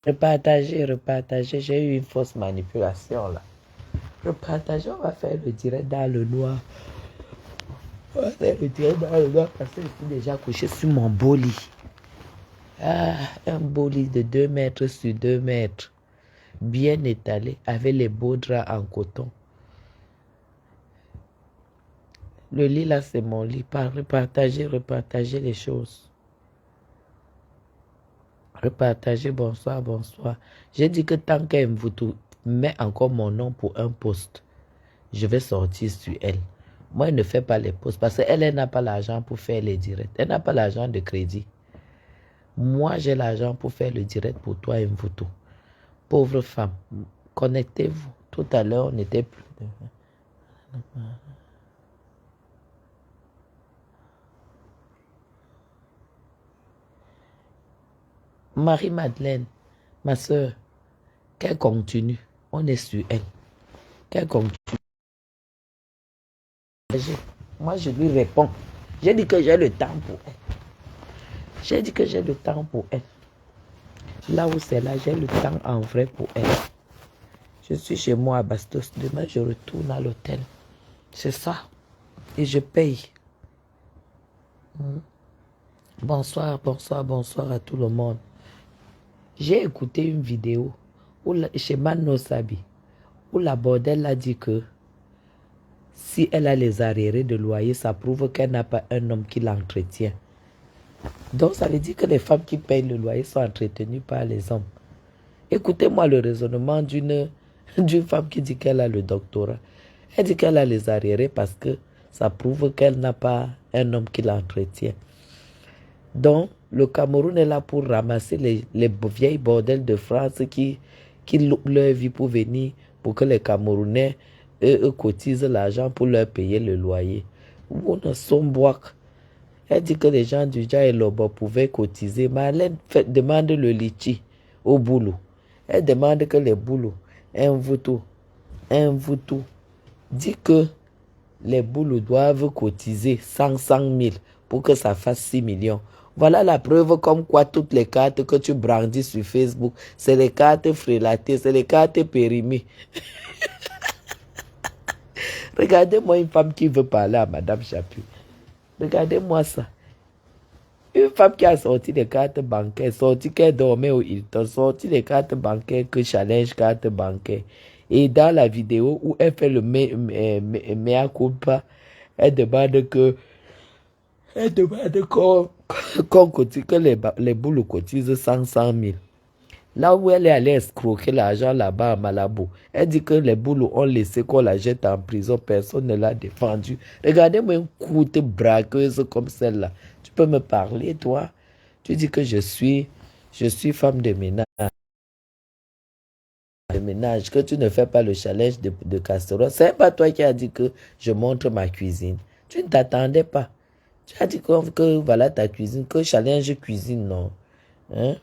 Repartager, j'ai eu une fausse manipulation là. Repartager, on va faire le direct dans le noir. On va faire le direct dans le noir parce que je suis déjà couché sur mon beau lit. Ah, un beau lit de 2 mètres sur 2 mètres. Bien étalé, avec les beaux draps en coton. Le lit là, c'est mon lit. Repartager les choses. Repartager, bonsoir, bonsoir. J'ai dit que tant qu'elle vous met encore mon nom pour un post, je vais sortir sur elle. Moi, elle ne fait pas les posts parce qu'elle n'a pas l'argent pour faire les directs. Elle n'a pas l'argent de crédit. Moi, j'ai l'argent pour faire le direct pour toi, Mvuto. Pauvre femme, connectez-vous. Tout à l'heure, on n'était plus. Marie-Madeleine, ma soeur, qu'elle continue. On est sur elle. Qu'elle continue. Moi, je lui réponds. J'ai dit que j'ai le temps pour elle. J'ai dit que j'ai le temps pour elle. Là où c'est là, j'ai le temps en vrai pour elle. Je suis chez moi à Bastos. Demain, je retourne à l'hôtel. C'est ça. Et je paye. Bonsoir, bonsoir, bonsoir à tout le monde. J'ai écouté une vidéo chez Mano Sabi où la bordelle a dit que si elle a les arriérés de loyer, ça prouve qu'elle n'a pas un homme qui l'entretient. Donc ça veut dire que les femmes qui payent le loyer sont entretenues par les hommes. Écoutez-moi le raisonnement d'une femme qui dit qu'elle a le doctorat. Elle dit qu'elle a les arriérés parce que ça prouve qu'elle n'a pas un homme qui l'entretient. Donc, le Cameroun est là pour ramasser les vieilles bordels de France qui loupent leur vie pour venir, pour que les Camerounais, eux cotisent l'argent pour leur payer le loyer. On a son bois. Elle dit que les gens du Djaïlobo pouvaient cotiser, mais elle demande le litchi au boulot. Elle demande que les boulots, un voutou, dit que les boulots doivent cotiser 100 000 pour que ça fasse 6 millions. Voilà la preuve comme quoi toutes les cartes que tu brandis sur Facebook, c'est les cartes frélatées, c'est les cartes périmées. Regardez-moi une femme qui veut parler à Madame Chapuis. Regardez-moi ça. Une femme qui a sorti les cartes bancaires, sorti qu'elle dormait au Hilton, sorti les cartes bancaires que challenge cartes bancaires. Et dans la vidéo où elle fait le mea culpa, elle demande que qu'on cotise, que les boules cotisent 100 000. Là où elle est allée escroquer l'argent là-bas à Malabo, elle dit que les boules ont laissé qu'on la jette en prison, personne ne l'a défendu. Regardez-moi une courte braqueuse comme celle-là. Tu peux me parler, toi? Tu dis que je suis femme de ménage. Que tu ne fais pas le challenge de casserole. C'est pas toi qui as dit que je montre ma cuisine. Tu ne t'attendais pas. Tu as dit que voilà ta cuisine, que challenge cuisine, non. Hein?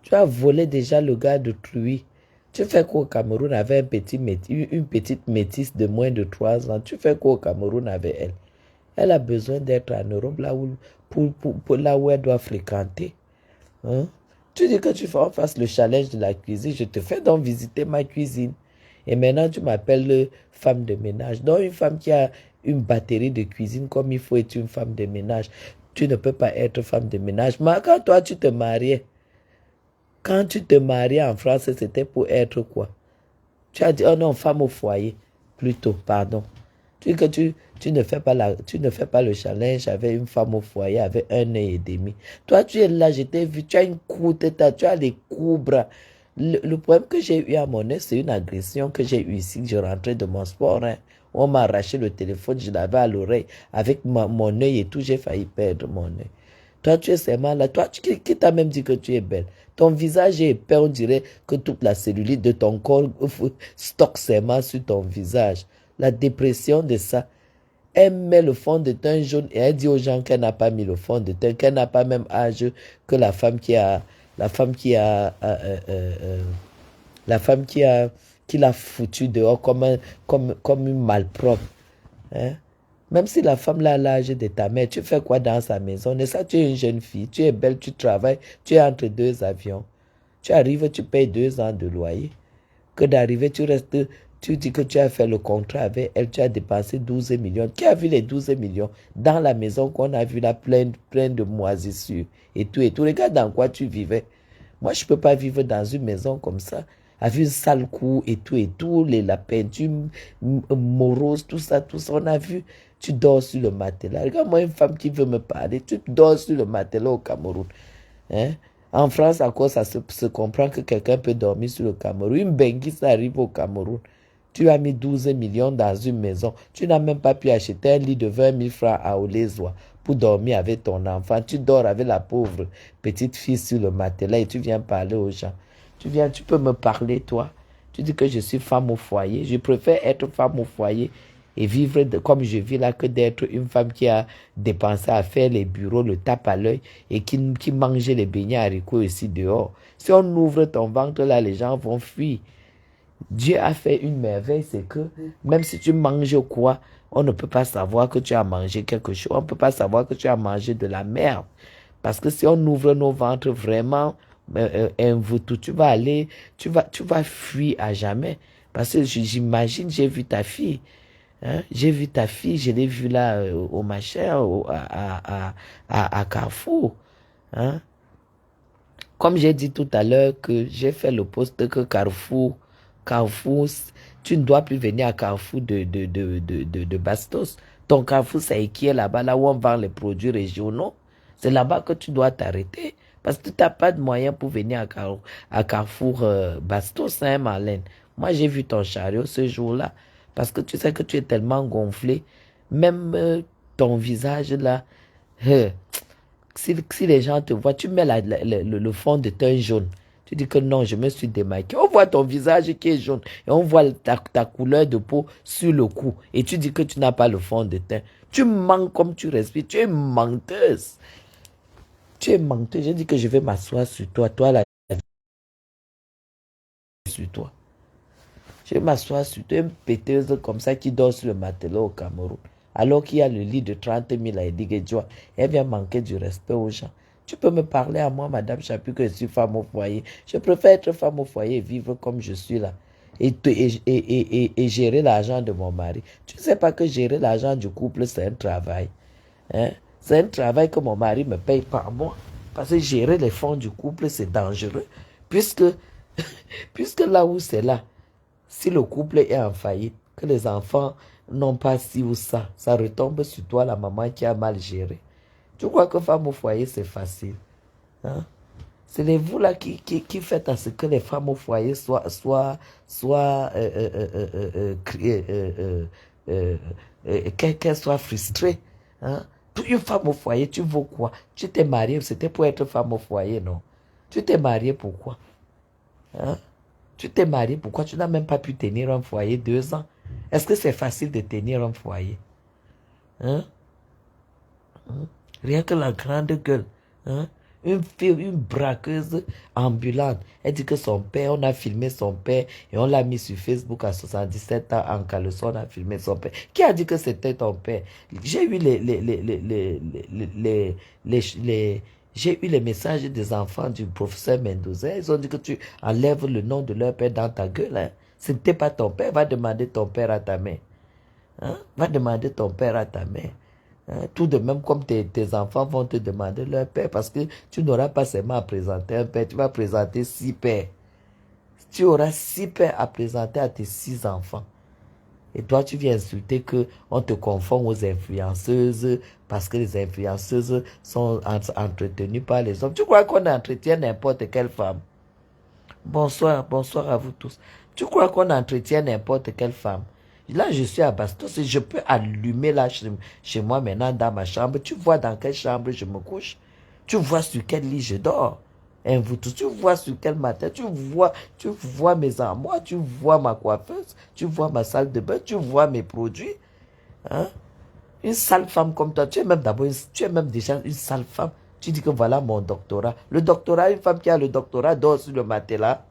Tu as volé déjà le gars de Truy. Tu fais quoi au Cameroun avec une petite métisse de moins de 3 ans? Tu fais quoi au Cameroun avec elle? Elle a besoin d'être en Europe là où elle doit fréquenter. Hein? Tu dis que tu fasses le challenge de la cuisine. Je te fais donc visiter ma cuisine. Et maintenant, tu m'appelles femme de ménage. Donc, une femme qui a une batterie de cuisine comme il faut être une femme de ménage. Tu ne peux pas être femme de ménage. Mais quand toi, tu te mariais, en France, c'était pour être quoi? Tu as dit, oh non, femme au foyer. Plutôt, pardon. Tu dis que tu ne fais pas le challenge avec une femme au foyer avec 1 an et demi. Toi, tu es là, je t'ai vu, tu as une courte tête, tu as des courts bras. Le problème que j'ai eu à mon œil, c'est une agression que j'ai eue ici. Je rentrais de mon sport. Hein. On m'a arraché le téléphone, je l'avais à l'oreille. Avec mon œil et tout, j'ai failli perdre mon œil. Toi, tu es seulement là. Toi, qui t'a même dit que tu es belle? Ton visage est épais, on dirait que toute la cellulite de ton corps stocke seulement sur ton visage. La dépression de ça. Elle met le fond de teint jaune et elle dit aux gens qu'elle n'a pas mis le fond de teint, qu'elle n'a pas même âge que la femme qui l'a foutu dehors comme une malpropre. Hein? Même si la femme là a l'âge de ta mère, tu fais quoi dans sa maison? N'est-ce pas, tu es une jeune fille, tu es belle, tu travailles, tu es entre deux avions. Tu arrives, tu payes 2 ans de loyer. Que d'arriver, tu restes, tu dis que tu as fait le contrat avec elle, tu as dépensé 12 millions. Qui a vu les 12 millions dans la maison qu'on a vu là, plein de moisissures et tout et tout. Regarde dans quoi tu vivais. Moi, je ne peux pas vivre dans une maison comme ça, avec une sale cour et tout, la peinture morose, tout ça, on a vu. Tu dors sur le matelas. Regarde-moi une femme qui veut me parler, tu dors sur le matelas au Cameroun. Hein? En France, à quoi ça se comprend que quelqu'un peut dormir sur le Cameroun? Une bengue, ça arrive au Cameroun. Tu as mis 12 millions dans une maison. Tu n'as même pas pu acheter un lit de 20 000 francs à Olezoa pour dormir avec ton enfant. Tu dors avec la pauvre petite fille sur le matelas et tu viens parler aux gens. Tu peux me parler, toi. Tu dis que je suis femme au foyer. Je préfère être femme au foyer et vivre comme je vis là que d'être une femme qui a dépensé à faire les bureaux, le tape à l'œil et qui mange les beignets haricots ici dehors. Si on ouvre ton ventre là, les gens vont fuir. Dieu a fait une merveille, c'est que même si tu manges quoi, on ne peut pas savoir que tu as mangé quelque chose. On ne peut pas savoir que tu as mangé de la merde. Parce que si on ouvre nos ventres vraiment, tu vas aller, tu vas fuir à jamais. Parce que j'imagine, j'ai vu ta fille. Hein? J'ai vu ta fille, je l'ai vue là au machin, à Carrefour. Hein? Comme j'ai dit tout à l'heure que j'ai fait le poste que Carrefour, tu ne dois plus venir à Carrefour de Bastos. Ton Carrefour, c'est qui est là-bas, là où on vend les produits régionaux. C'est là-bas que tu dois t'arrêter. Parce que tu n'as pas de moyens pour venir à Carrefour Bastos, hein, Marlène. Moi, j'ai vu ton chariot ce jour-là. Parce que tu sais que tu es tellement gonflé. Même ton visage là, euh, si les gens te voient, tu mets le fond de teint jaune. Tu dis que non, je me suis démaquillé. On voit ton visage qui est jaune. Et on voit ta couleur de peau sur le cou. Et tu dis que tu n'as pas le fond de teint. Tu mens comme tu respires. Tu es menteuse. Tu es menteuse. J'ai dit que je vais m'asseoir sur toi. Toi, là, sur toi. Je vais m'asseoir sur toi, une péteuse comme ça qui dort sur le matelas au Cameroun. Alors qu'il y a le lit de 30 000 à Edigedjoa. Elle vient manquer du respect aux gens. Tu peux me parler à moi, Madame Chapu, que je suis femme au foyer. Je préfère être femme au foyer et vivre comme je suis là. Et gérer l'argent de mon mari. Tu ne sais pas que gérer l'argent du couple, c'est un travail. Hein? C'est un travail que mon mari me paye par mois. Parce que gérer les fonds du couple, c'est dangereux. Puisque, puisque là où c'est là, si le couple est en faillite, que les enfants n'ont pas ci ou ça retombe sur toi, la maman qui a mal géré. Tu crois que femme au foyer, c'est facile? Hein? C'est vous là qui faites à ce que les femmes au foyer qu'elles soient frustrées. Hein? Une femme au foyer, tu veux quoi? Tu t'es mariée, c'était pour être femme au foyer, non? Tu t'es mariée pourquoi? Hein? Tu t'es marié, pourquoi tu n'as même pas pu tenir un foyer 2 ans? Est-ce que c'est facile de tenir un foyer? Hein? Hein? Rien que la grande gueule. Hein? Une fille, une braqueuse ambulante. Elle dit que son père, on a filmé son père et on l'a mis sur Facebook à 77 ans en caleçon, on a filmé son père. Qui a dit que c'était ton père? J'ai eu j'ai eu les messages des enfants du professeur Mendoza. Ils ont dit que tu enlèves le nom de leur père dans ta gueule. Hein? Ce n'était pas ton père. Va demander ton père à ta mère. Hein? Va demander ton père à ta mère. Hein? Tout de même comme tes enfants vont te demander leur père parce que tu n'auras pas seulement à présenter un père, tu vas présenter 6 pères. Tu auras 6 pères à présenter à tes 6 enfants. Et toi, tu viens insulter qu'on te confond aux influenceuses parce que les influenceuses sont entretenues par les hommes. Tu crois qu'on entretient n'importe quelle femme? Bonsoir, bonsoir à vous tous. Tu crois qu'on entretient n'importe quelle femme? Là, je suis à Bastos et je peux allumer là chez moi maintenant dans ma chambre. Tu vois dans quelle chambre je me couche? Tu vois sur quel lit je dors? Tu vois sur quel matin? Tu vois mes armoires, tu vois ma coiffeuse, tu vois ma salle de bain, tu vois mes produits. Hein? Une sale femme comme toi, tu es même déjà une sale femme. Tu dis que voilà mon doctorat. Le doctorat, une femme qui a le doctorat dort sur le matelas.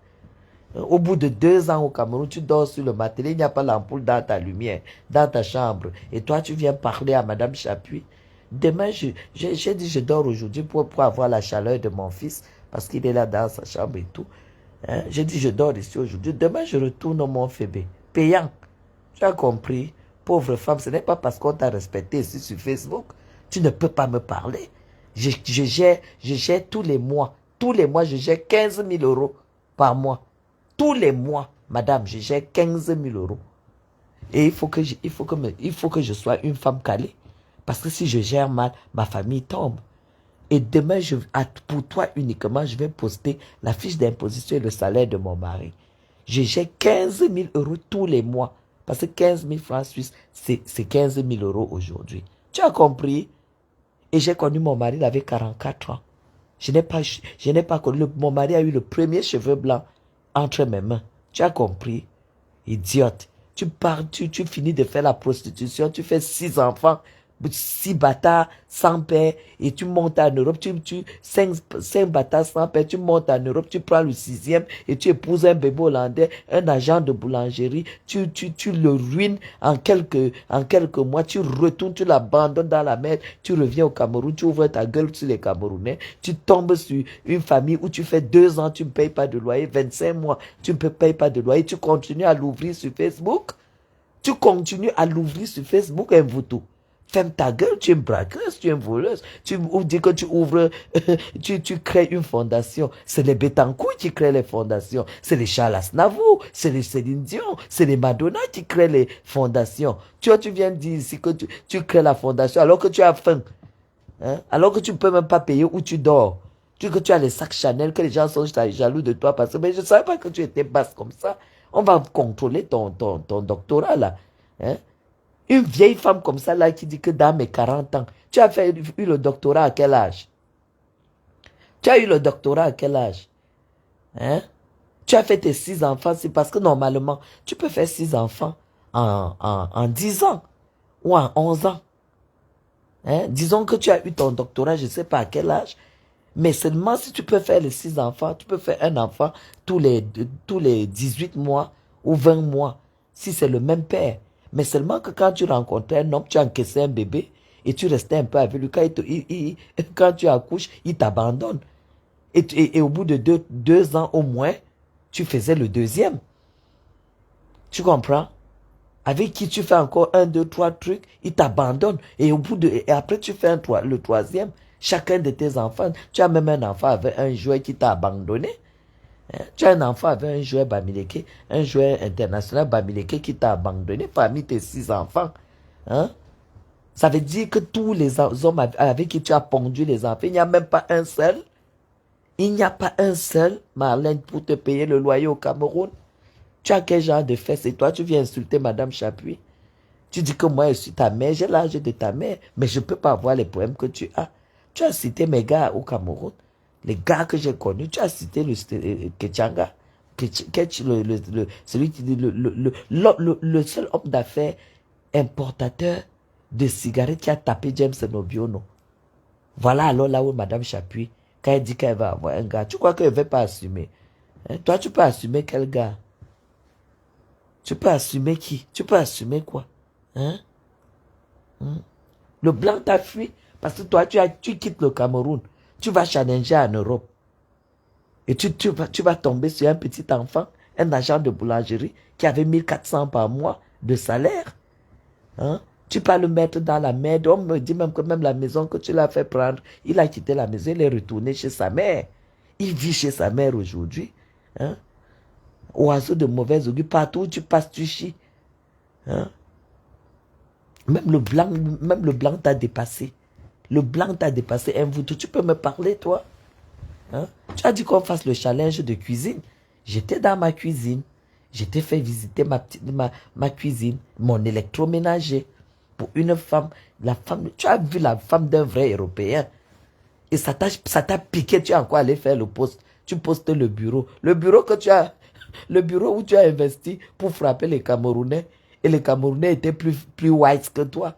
Au bout de 2 ans au Cameroun, tu dors sur le matelas, il n'y a pas l'ampoule dans ta lumière, dans ta chambre. Et toi, tu viens parler à Madame Chapuis. Demain, j'ai dit, je dors aujourd'hui pour avoir la chaleur de mon fils, parce qu'il est là dans sa chambre et tout. Hein? J'ai dit, je dors ici aujourd'hui. Demain, je retourne au Mont Fébé. Payant. Tu as compris? Pauvre femme, ce n'est pas parce qu'on t'a respecté ici sur Facebook. Tu ne peux pas me parler. Je gère tous les mois. Tous les mois, je gère 15 000 euros par mois. Tous les mois, madame, je gère 15 000 euros. Et il faut que je sois une femme calée. Parce que si je gère mal, ma famille tombe. Et demain, pour toi uniquement, je vais poster la fiche d'imposition et le salaire de mon mari. Je gère 15 000 euros tous les mois. Parce que 15 000 francs suisses, c'est 15 000 euros aujourd'hui. Tu as compris? Et j'ai connu mon mari, il avait 44 ans. Je n'ai pas connu, mon mari a eu le premier cheveu blanc entre mes mains. Tu as compris? Idiote. Tu pars, tu finis de faire la prostitution, tu fais 6 enfants, 6 bâtards sans père, et tu montes en Europe, 5 bâtards sans père, tu montes en Europe, tu prends le 6e, et tu épouses un bébé hollandais, un agent de boulangerie, tu le ruines en quelques mois, tu retournes, tu l'abandonnes dans la mer, tu reviens au Cameroun, tu ouvres ta gueule sur les Camerounais, tu tombes sur une famille où tu fais 2 ans, tu ne payes pas de loyer, 25 mois, tu ne payes pas de loyer, tu continues à l'ouvrir sur Facebook, un voutou. Ferme ta gueule, tu es une braqueuse, tu es une voleuse. Tu dis que tu ouvres, tu crées une fondation. C'est les Bétancourt qui créent les fondations. C'est les Charles Aznavour, c'est les Céline Dion, c'est les Madonna qui créent les fondations. Tu viens dire ici que tu crées la fondation alors que tu as faim. Hein? Alors que tu ne peux même pas payer où tu dors. Que tu as les sacs Chanel, que les gens sont jaloux de toi parce que mais je ne savais pas que tu étais basse comme ça. On va contrôler ton doctorat là. Hein? Une vieille femme comme ça, là, qui dit que dans mes 40 ans, tu as eu le doctorat à quel âge? Tu as eu le doctorat à quel âge? Hein? Tu as fait tes 6 enfants, c'est parce que normalement, tu peux faire 6 enfants en 10 ans ou en 11 ans. Hein? Disons que tu as eu ton doctorat, je ne sais pas à quel âge, mais seulement si tu peux faire les 6 enfants, tu peux faire un enfant tous les 18 mois ou 20 mois, si c'est le même père. Mais seulement que quand tu rencontrais un homme, tu encaissais un bébé et tu restais un peu avec lui. Quand tu accouches, il t'abandonne. Et au bout de 2 ans au moins, tu faisais le deuxième. Tu comprends? Avec qui tu fais encore 1, 2, 3 trucs, il t'abandonne. Et après tu fais le troisième. Chacun de tes enfants, tu as même un enfant avec un jouet qui t'a abandonné. Hein? Tu as un enfant avec un jouet Bamileke, un jouet international Bamileke qui t'a abandonné parmi tes 6 enfants. Hein? Ça veut dire que tous les hommes avec qui tu as pondu les enfants, il n'y a même pas un seul. Il n'y a pas un seul, Marlène, pour te payer le loyer au Cameroun. Tu as quel genre de fesses? Et toi, tu viens insulter Madame Chapuis. Tu dis que moi, je suis ta mère, j'ai l'âge de ta mère, mais je ne peux pas avoir les poèmes que tu as. Tu as cité mes gars au Cameroun. Les gars que j'ai connus, tu as cité le Ketchanga, celui qui dit le seul homme d'affaires importateur de cigarettes qui a tapé James Nobiono. Voilà alors là où Madame Chapuis, quand elle dit qu'elle va avoir un gars, tu crois qu'elle ne veut pas assumer? Hein? Toi, tu peux assumer quel gars? Tu peux assumer qui? Tu peux assumer quoi? Hein? Hein? Le blanc t'a fui parce que toi, tu quittes le Cameroun. Tu vas challenger en Europe. Et tu vas tomber sur un petit enfant, un agent de boulangerie qui avait 1400 par mois de salaire. Hein? Tu peux le mettre dans la merde. On me dit même que même la maison que tu l'as fait prendre, il a quitté la maison, il est retourné chez sa mère. Il vit chez sa mère aujourd'hui. Hein? Oiseau de mauvaise augure, partout où tu passes, tu chies. Hein? Même le blanc t'a dépassé. Le blanc t'a dépassé. Tu peux me parler, toi? Hein? Tu as dit qu'on fasse le challenge de cuisine. J'étais dans ma cuisine. J'étais fait visiter ma cuisine, mon électroménager. Pour une femme, tu as vu la femme d'un vrai Européen. Et ça t'a piqué, tu as encore allé faire le poste. Tu postes le bureau. Le bureau où tu as investi pour frapper les Camerounais. Et les Camerounais étaient plus wise que toi.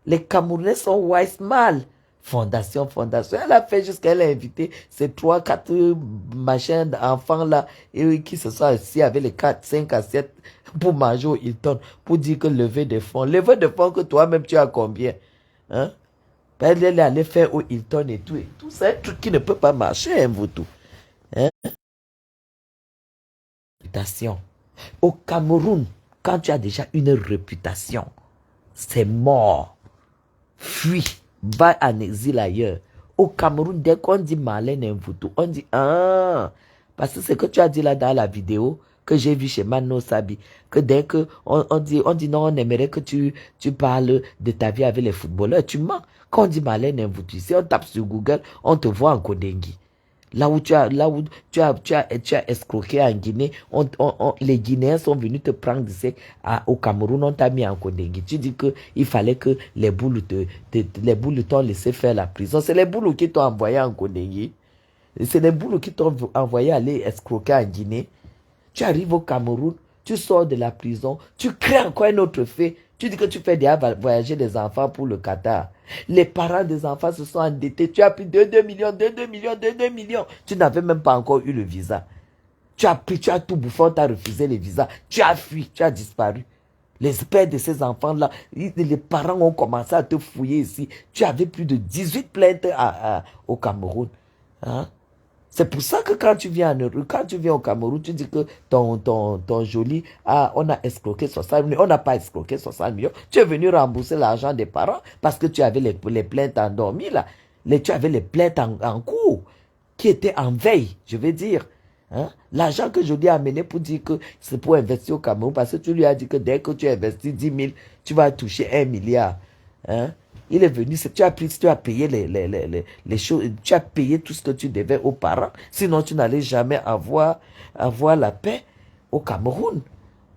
Les Camerounais sont wise mal. Fondation. Elle a fait jusqu'à elle a invité ces 3, 4 machins d'enfants là et qui se sont assis avec les 4, 5 assiettes pour manger au Hilton, pour dire que lever des fonds. Lever des fonds que toi-même tu as combien? Hein? Elle est allée faire au Hilton et tout. C'est un truc qui ne peut pas marcher, hein, vous tout. Hein? Réputation. Au Cameroun, quand tu as déjà une réputation, c'est mort. Fuis, va en exil ailleurs. Au Cameroun, dès qu'on dit Marlène Mvutu, on dit ah, parce que c'est ce que tu as dit là dans la vidéo que j'ai vu chez Mano Sabi, que dès que on dit non, on aimerait que tu parles de ta vie avec les footballeurs, tu mens. Quand on dit Marlène Mvutu, si on tape sur Google, on te voit en Kodengui. Là où tu as escroqué en Guinée, les Guinéens sont venus te prendre ici au Cameroun, on t'a mis en Kodengui. Tu dis qu'il fallait que les boules t'ont laissé faire la prison. C'est les boules qui t'ont envoyé en Kodengui. C'est les boules qui t'ont envoyé aller escroquer en Guinée. Tu arrives au Cameroun, tu sors de la prison, tu crées encore un autre fait. Tu dis que tu fais déjà voyager des enfants pour le Qatar. Les parents des enfants se sont endettés. Tu as pris 2 millions. Tu n'avais même pas encore eu le visa. Tu as tout bouffé, on t'a refusé le visa. Tu as fui, tu as disparu. Les pères de ces enfants-là, les parents ont commencé à te fouiller ici. Tu avais plus de 18 plaintes au Cameroun. Hein? C'est pour ça que quand tu viens au Cameroun, tu dis que ton joli, on a escroqué 60 millions. On n'a pas escroqué 60 millions. Tu es venu rembourser l'argent des parents parce que tu avais les plaintes endormies là. Tu avais les plaintes en cours qui étaient en veille, je veux dire. Hein? L'argent que Joli a amené pour dire que c'est pour investir au Cameroun parce que tu lui as dit que dès que tu investis 10 000, tu vas toucher 1 milliard. Hein? Il est venu, tu as payé les choses, tu as payé tout ce que tu devais aux parents. Sinon, tu n'allais jamais avoir la paix au Cameroun.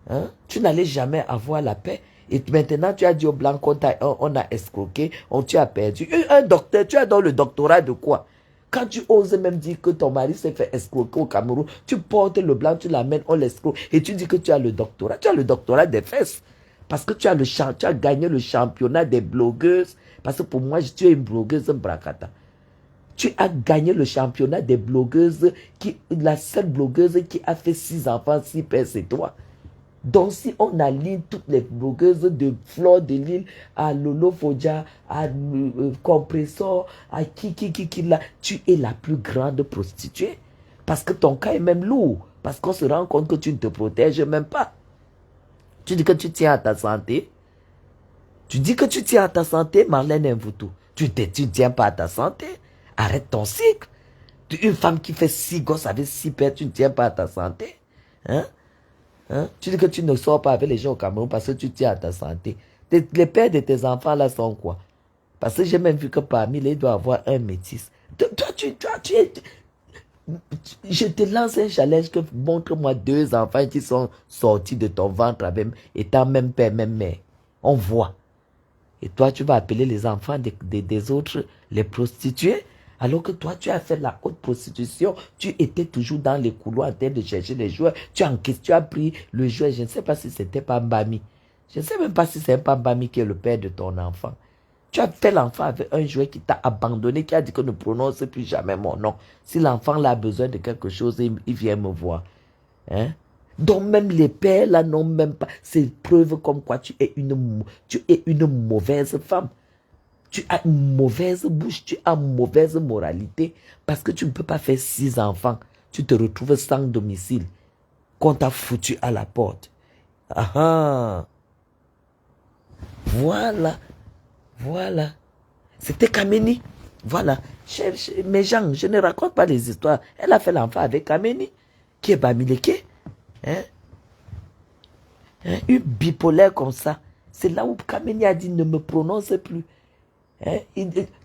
Hein? Tu n'allais jamais avoir la paix. Et maintenant, tu as dit au blanc qu'on on a escroqué, tu as perdu. Un docteur, tu as dans le doctorat de quoi? Quand tu oses même dire que ton mari s'est fait escroquer au Cameroun, tu portes le blanc, tu l'amènes, on l'escroque. Et tu dis que tu as le doctorat. Tu as le doctorat des fesses. Parce que tu as gagné le championnat des blogueuses. Parce que pour moi, tu es une blogueuse Brakata. Tu as gagné le championnat des blogueuses. La seule blogueuse qui a fait 6 enfants, 6 pères, c'est toi. Donc si on aligne toutes les blogueuses de Flore de Lille à Lolo Fodja, à Compressor, à qui là, tu es la plus grande prostituée. Parce que ton cas est même lourd. Parce qu'on se rend compte que tu ne te protèges même pas. Tu dis que tu tiens à ta santé. Tu dis que tu tiens à ta santé, Marlène Mvutu. Tu ne tiens pas à ta santé. Arrête ton cycle. Une femme qui fait 6 gosses avec 6 pères, tu ne tiens pas à ta santé. Hein? Hein? Tu dis que tu ne sors pas avec les gens au Cameroun parce que tu tiens à ta santé. Les pères de tes enfants là sont quoi? Parce que j'ai même vu que parmi les, il doit avoir un métis. Je te lance un challenge que montre-moi 2 enfants qui sont sortis de ton ventre avec, étant même père, même mère. On voit. Et toi, tu vas appeler les enfants des autres les prostituées, alors que toi, tu as fait la haute prostitution. Tu étais toujours dans les couloirs en train de chercher les joueurs. Tu as pris le joueur. Je ne sais pas si c'était Pambami. Je ne sais même pas si c'est un Pambami qui est le père de ton enfant. Tu as fait l'enfant avec un joueur qui t'a abandonné, qui a dit que ne prononce plus jamais mon nom. Si l'enfant a besoin de quelque chose, il vient me voir. Hein? Donc même les pères là n'ont même pas. C'est preuve comme quoi tu es une mauvaise femme. Tu as une mauvaise bouche, tu as une mauvaise moralité. Parce que tu ne peux pas faire 6 enfants. Tu te retrouves sans domicile. Qu'on t'a foutu à la porte. Ah ah. Voilà. C'était Kameni. Voilà. Mes gens, je ne raconte pas les histoires. Elle a fait l'enfant avec Kameni, qui est Bamileke. Hein? Une bipolaire comme ça. C'est là où Kameni a dit ne me prononce plus. Hein?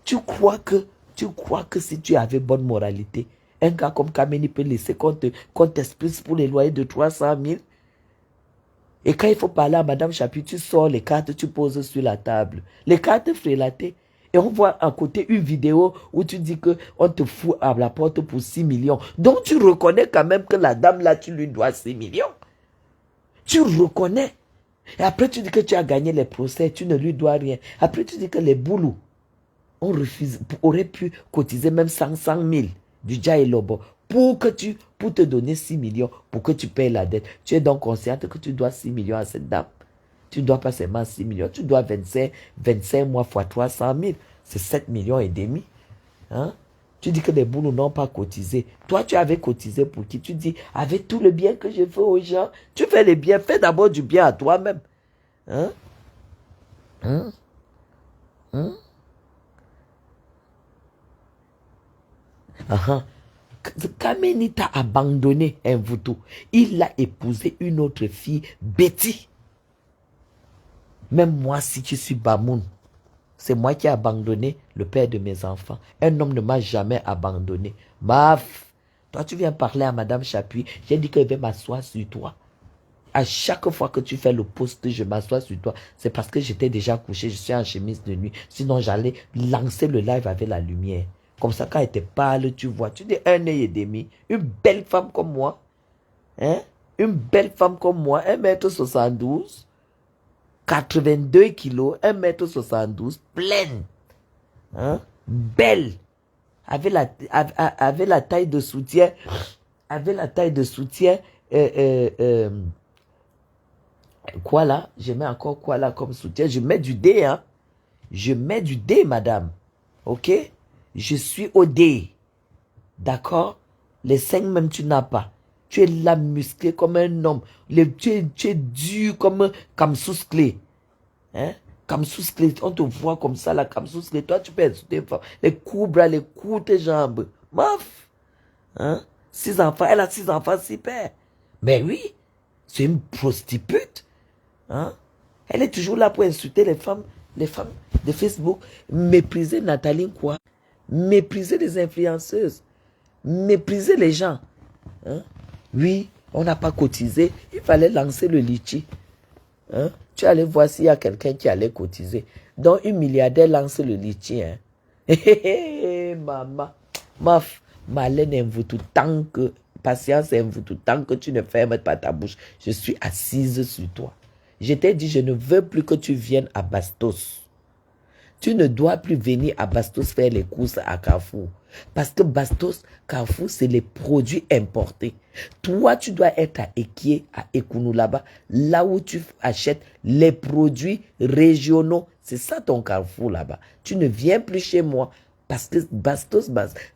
Tu crois que si tu avais bonne moralité, un gars comme Kameni peut laisser qu'on t'expulse pour les loyers de 300 000? Et quand il faut parler à Madame Chapuis, tu sors les cartes, tu poses sur la table. Les cartes frélatées. Et on voit à côté une vidéo où tu dis qu'on te fout à la porte pour 6 millions. Donc tu reconnais quand même que la dame là, tu lui dois 6 millions. Tu reconnais. Et après tu dis que tu as gagné les procès, tu ne lui dois rien. Après tu dis que les boulous. on refuse, aurait pu cotiser même 100 000 du Dja et Lobo pour te donner 6 millions, pour que tu payes la dette. Tu es donc consciente que tu dois 6 millions à cette dame. Tu ne dois pas seulement 6 millions, tu dois 25 mois fois 300 000. C'est 7 millions et demi. Hein? Tu dis que les boulots n'ont pas cotisé. Toi, tu avais cotisé pour qui? Tu dis, avec tout le bien que je fais aux gens, tu fais les biens, fais d'abord du bien à toi-même. Hein? Hein? Hein? Ah, Kameni t'a abandonné, un Mvutu. Il a épousé une autre fille, Betty. Même moi, si je suis Bamoun, c'est moi qui ai abandonné le père de mes enfants. Un homme ne m'a jamais abandonné. Maf, toi tu viens parler à Madame Chapuis, j'ai dit que je vais m'asseoir sur toi. À chaque fois que tu fais le poste, je m'assois sur toi. C'est parce que j'étais déjà couché, je suis en chemise de nuit. Sinon, j'allais lancer le live avec la lumière. Comme ça, quand elle te parle, tu vois. Tu dis 1 an et demi, une belle femme comme moi. Hein? Une belle femme comme moi, 1 m 72, 82 kilos, 1 m 72, pleine. Hein? Belle. Avec la taille de soutien. Avec la taille de soutien. Quoi là? Je mets encore quoi là comme soutien? Je mets du D, hein? Je mets du D, madame. Ok? Je suis au D. D'accord? Les seins même, tu n'as pas. Tu es là musclé comme un homme. Tu es dur comme Kamsous Clé. Hein? Kamsous Clé. On te voit comme ça, là, Kamsous Clé. Toi, tu peux insulter les coups, bras, les coups, tes jambes. Maf! Hein? 6 enfants. Elle a 6 enfants, 6 pères. Mais oui, c'est une prostitute. Hein? Elle est toujours là pour insulter les femmes de Facebook. Mépriser Nathalie quoi? Mépriser les influenceuses. Mépriser les gens. Hein? Oui, on n'a pas cotisé. Il fallait lancer le litchi. Hein? Tu allais voir s'il y a quelqu'un qui allait cotiser. Donc, une milliardaire lance le litchi. Hein? Maman. Maf, Malène Mvutu, tant que, patience Mvutu, tant que tu ne fermes pas ta bouche, je suis assise sur toi. Je t'ai dit, je ne veux plus que tu viennes à Bastos. Tu ne dois plus venir à Bastos faire les courses à Carrefour. Parce que Bastos, Carrefour, c'est les produits importés. Toi, tu dois être à Ekie, à Ekounou là-bas, là où tu achètes les produits régionaux. C'est ça ton Carrefour là-bas. Tu ne viens plus chez moi parce que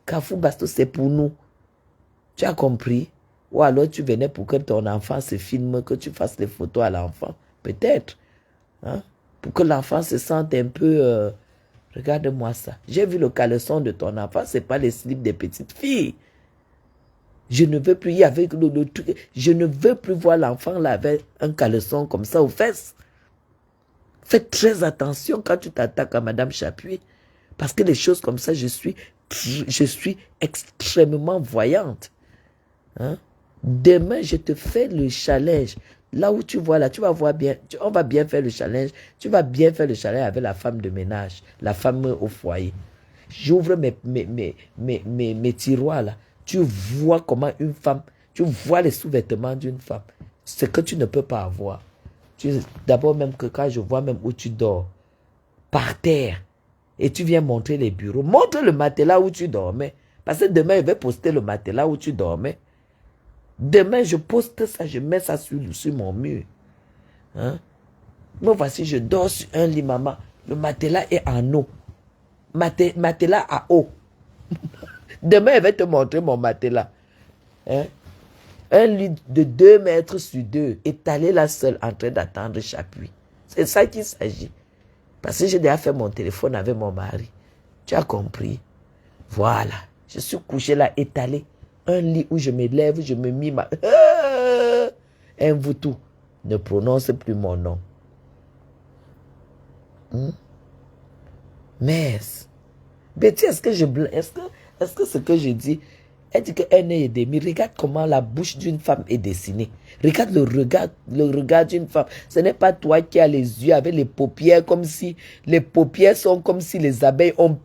Carrefour Bastos, c'est pour nous. Tu as compris? Ou alors tu venais pour que ton enfant se filme, que tu fasses les photos à l'enfant. Peut-être. Hein? Pour que l'enfant se sente un peu... regarde-moi ça. J'ai vu le caleçon de ton enfant. Ce n'est pas les slips des petites filles. Je ne veux plus y avec le truc. Je ne veux plus voir l'enfant là avec un caleçon comme ça aux fesses. Fais très attention quand tu t'attaques à Madame Chapuis. Parce que les choses comme ça, je suis extrêmement voyante. Hein? Demain, je te fais le challenge. Là où tu vois, là, tu vas voir bien. On va bien faire le challenge. Tu vas bien faire le challenge avec la femme de ménage, la femme au foyer. J'ouvre mes tiroirs là. Tu vois comment une femme, tu vois les sous-vêtements d'une femme. Ce que tu ne peux pas avoir. D'abord même que quand je vois même où tu dors, par terre, et tu viens montrer les bureaux, montre le matelas où tu dormais. Parce que demain, je vais poster le matelas où tu dormais. Demain, je poste ça, je mets ça sur mon mur. Hein? Moi, voici, je dors sur un lit, maman. Le matelas est en eau. Matelas à eau. Demain, je vais te montrer mon matelas. Hein? Un lit de 2 mètres sur 2, étalé là seul, en train d'attendre Chapuis. C'est ça qu'il s'agit. Parce que j'ai déjà fait mon téléphone avec mon mari. Tu as compris? Voilà. Je suis couché là, étalé. Un lit où je me lève, je me mime. Mvutu, ne prononce plus mon nom. Mais, Betty, est-ce que ce que je dis, elle dit que 1 an et demi, regarde comment la bouche d'une femme est dessinée. Regarde le regard d'une femme. Ce n'est pas toi qui as les yeux avec les paupières comme si, les paupières sont comme si les abeilles ont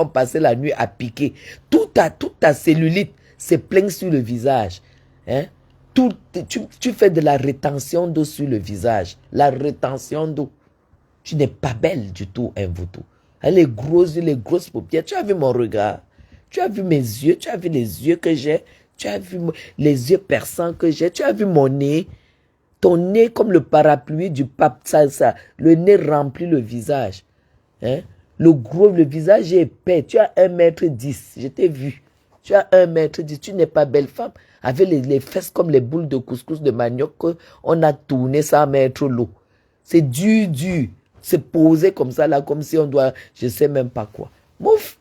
passé la nuit à piquer. Toute ta cellulite se plaint sur le visage. Hein? Tu fais de la rétention d'eau sur le visage. La rétention d'eau. Tu n'es pas belle du tout, Mvutu. Les gros yeux, les grosses paupières. Tu as vu mon regard? Tu as vu mes yeux? Tu as vu les yeux que j'ai? Tu as vu les yeux perçants que j'ai? Tu as vu mon nez? Ton nez comme le parapluie du pape, ça. Le nez remplit le visage. Hein? Le visage est épais. Tu as 1,10 m. Je t'ai vu. Tu as 1,10 m. Tu n'es pas belle femme. Avec les fesses comme les boules de couscous de manioc, on a tourné ça à mettre l'eau. C'est dur. C'est posé comme ça, là, comme si on doit, je sais même pas quoi. Mouf!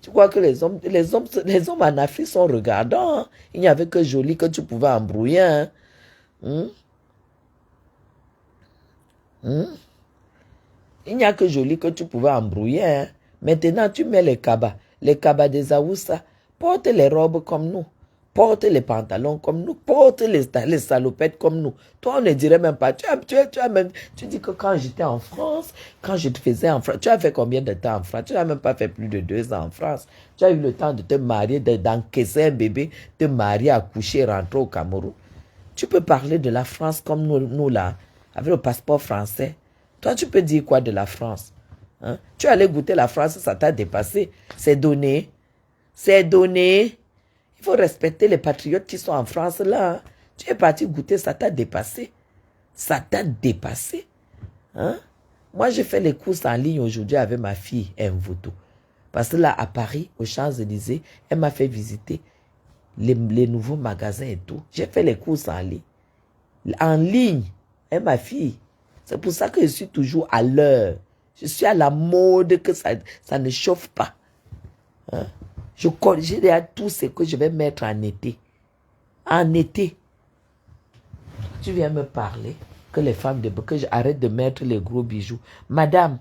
Tu crois que les hommes en Afrique sont regardants. Hein? Il n'y avait que Jolie que tu pouvais embrouiller. Hein? Il n'y a que Jolie que tu pouvais embrouiller. Hein? Maintenant, tu mets les cabas des Aoussa. Porte les robes comme nous. Porte les pantalons comme nous. Porte les salopettes comme nous. Toi, on ne dirait même pas. Tu dis que quand j'étais en France, quand je te faisais en France, tu as fait combien de temps en France? Tu n'as même pas fait plus de 2 ans en France. Tu as eu le temps de te marier, d'encaisser un bébé, te marier, accoucher, rentrer au Cameroun. Tu peux parler de la France comme nous là, avec le passeport français. Toi, tu peux dire quoi de la France? Hein? Tu allais goûter la France, ça t'a dépassé. C'est donné. C'est donné. Il faut respecter les patriotes qui sont en France là. Hein? Tu es parti goûter, ça t'a dépassé. Ça t'a dépassé. Hein? Moi, j'ai fait les courses en ligne aujourd'hui avec ma fille, Mvuto. Parce que là, à Paris, aux Champs-Élysées, elle m'a fait visiter les nouveaux magasins et tout. J'ai fait les courses en ligne. En ligne, et ma fille. C'est pour ça que je suis toujours à l'heure. Je suis à la mode, que ça ne chauffe pas. Hein? J'ai déjà tout ce que je vais mettre en été. En été. Tu viens me parler que les femmes que j'arrête de mettre les gros bijoux. Madame,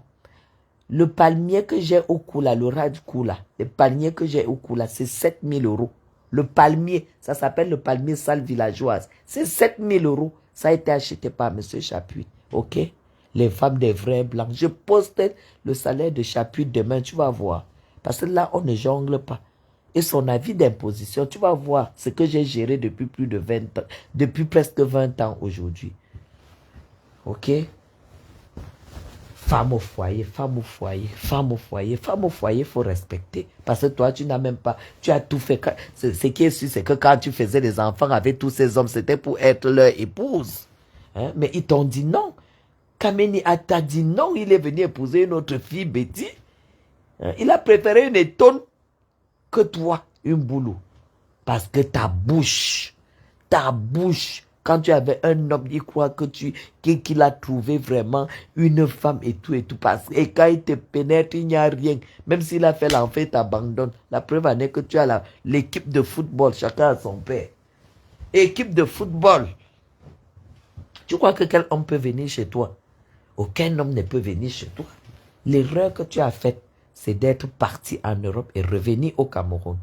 le palmier que j'ai au cou là, le ras du cou là, le palmier que j'ai au cou là, c'est 7 000 €. Le palmier, ça s'appelle le palmier salle villageoise. C'est 7 000 €. Ça a été acheté par M. Chapuis. Ok? Les femmes des vrais blancs. Je poste le salaire de Chapuis demain, tu vas voir. Parce que là, on ne jongle pas. Et son avis d'imposition, tu vas voir ce que j'ai géré depuis plus de 20 ans, depuis presque 20 ans aujourd'hui. Ok? Femme au foyer, femme au foyer, femme au foyer, femme au foyer, il faut respecter. Parce que toi, tu n'as même pas, tu as tout fait. Ce qui est sûr, c'est que quand tu faisais des enfants avec tous ces hommes, c'était pour être leur épouse. Hein? Mais ils t'ont dit non. Kameni t'a dit non, il est venu épouser une autre fille, Betty. Hein? Il a préféré une étonne que toi, une boulot. Parce que ta bouche, quand tu avais un homme, il croit que qu'il a trouvé vraiment une femme et tout. Et quand il te pénètre, il n'y a rien. Même s'il a fait l'enfer, il t'abandonne. La preuve en est que tu as l'équipe de football, chacun a son père. Équipe de football. Tu crois que quel homme peut venir chez toi? Aucun homme ne peut venir chez toi. L'erreur que tu as faite, c'est d'être parti en Europe et revenir au Cameroun.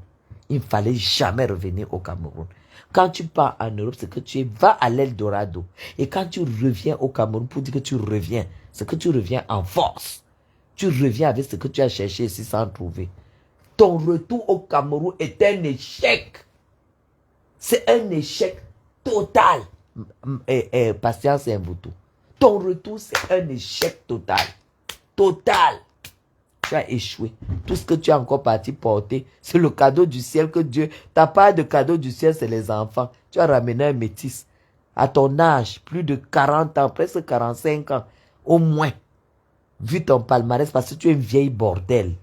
Il ne fallait jamais revenir au Cameroun. Quand tu pars en Europe, c'est que tu vas à l'Eldorado. Et quand tu reviens au Cameroun, pour dire que tu reviens, c'est que tu reviens en force. Tu reviens avec ce que tu as cherché ici sans trouver. Ton retour au Cameroun est un échec. C'est un échec total. Patience et Mvuto. Ton retour, c'est un échec total. Total. Tu as échoué. Tout ce que tu as encore parti porter, c'est le cadeau du ciel que Dieu... Ta part de cadeau du ciel, c'est les enfants. Tu as ramené un métis. À ton âge, plus de 40 ans, presque 45 ans, au moins. Vu ton palmarès, parce que tu es une vieille bordel.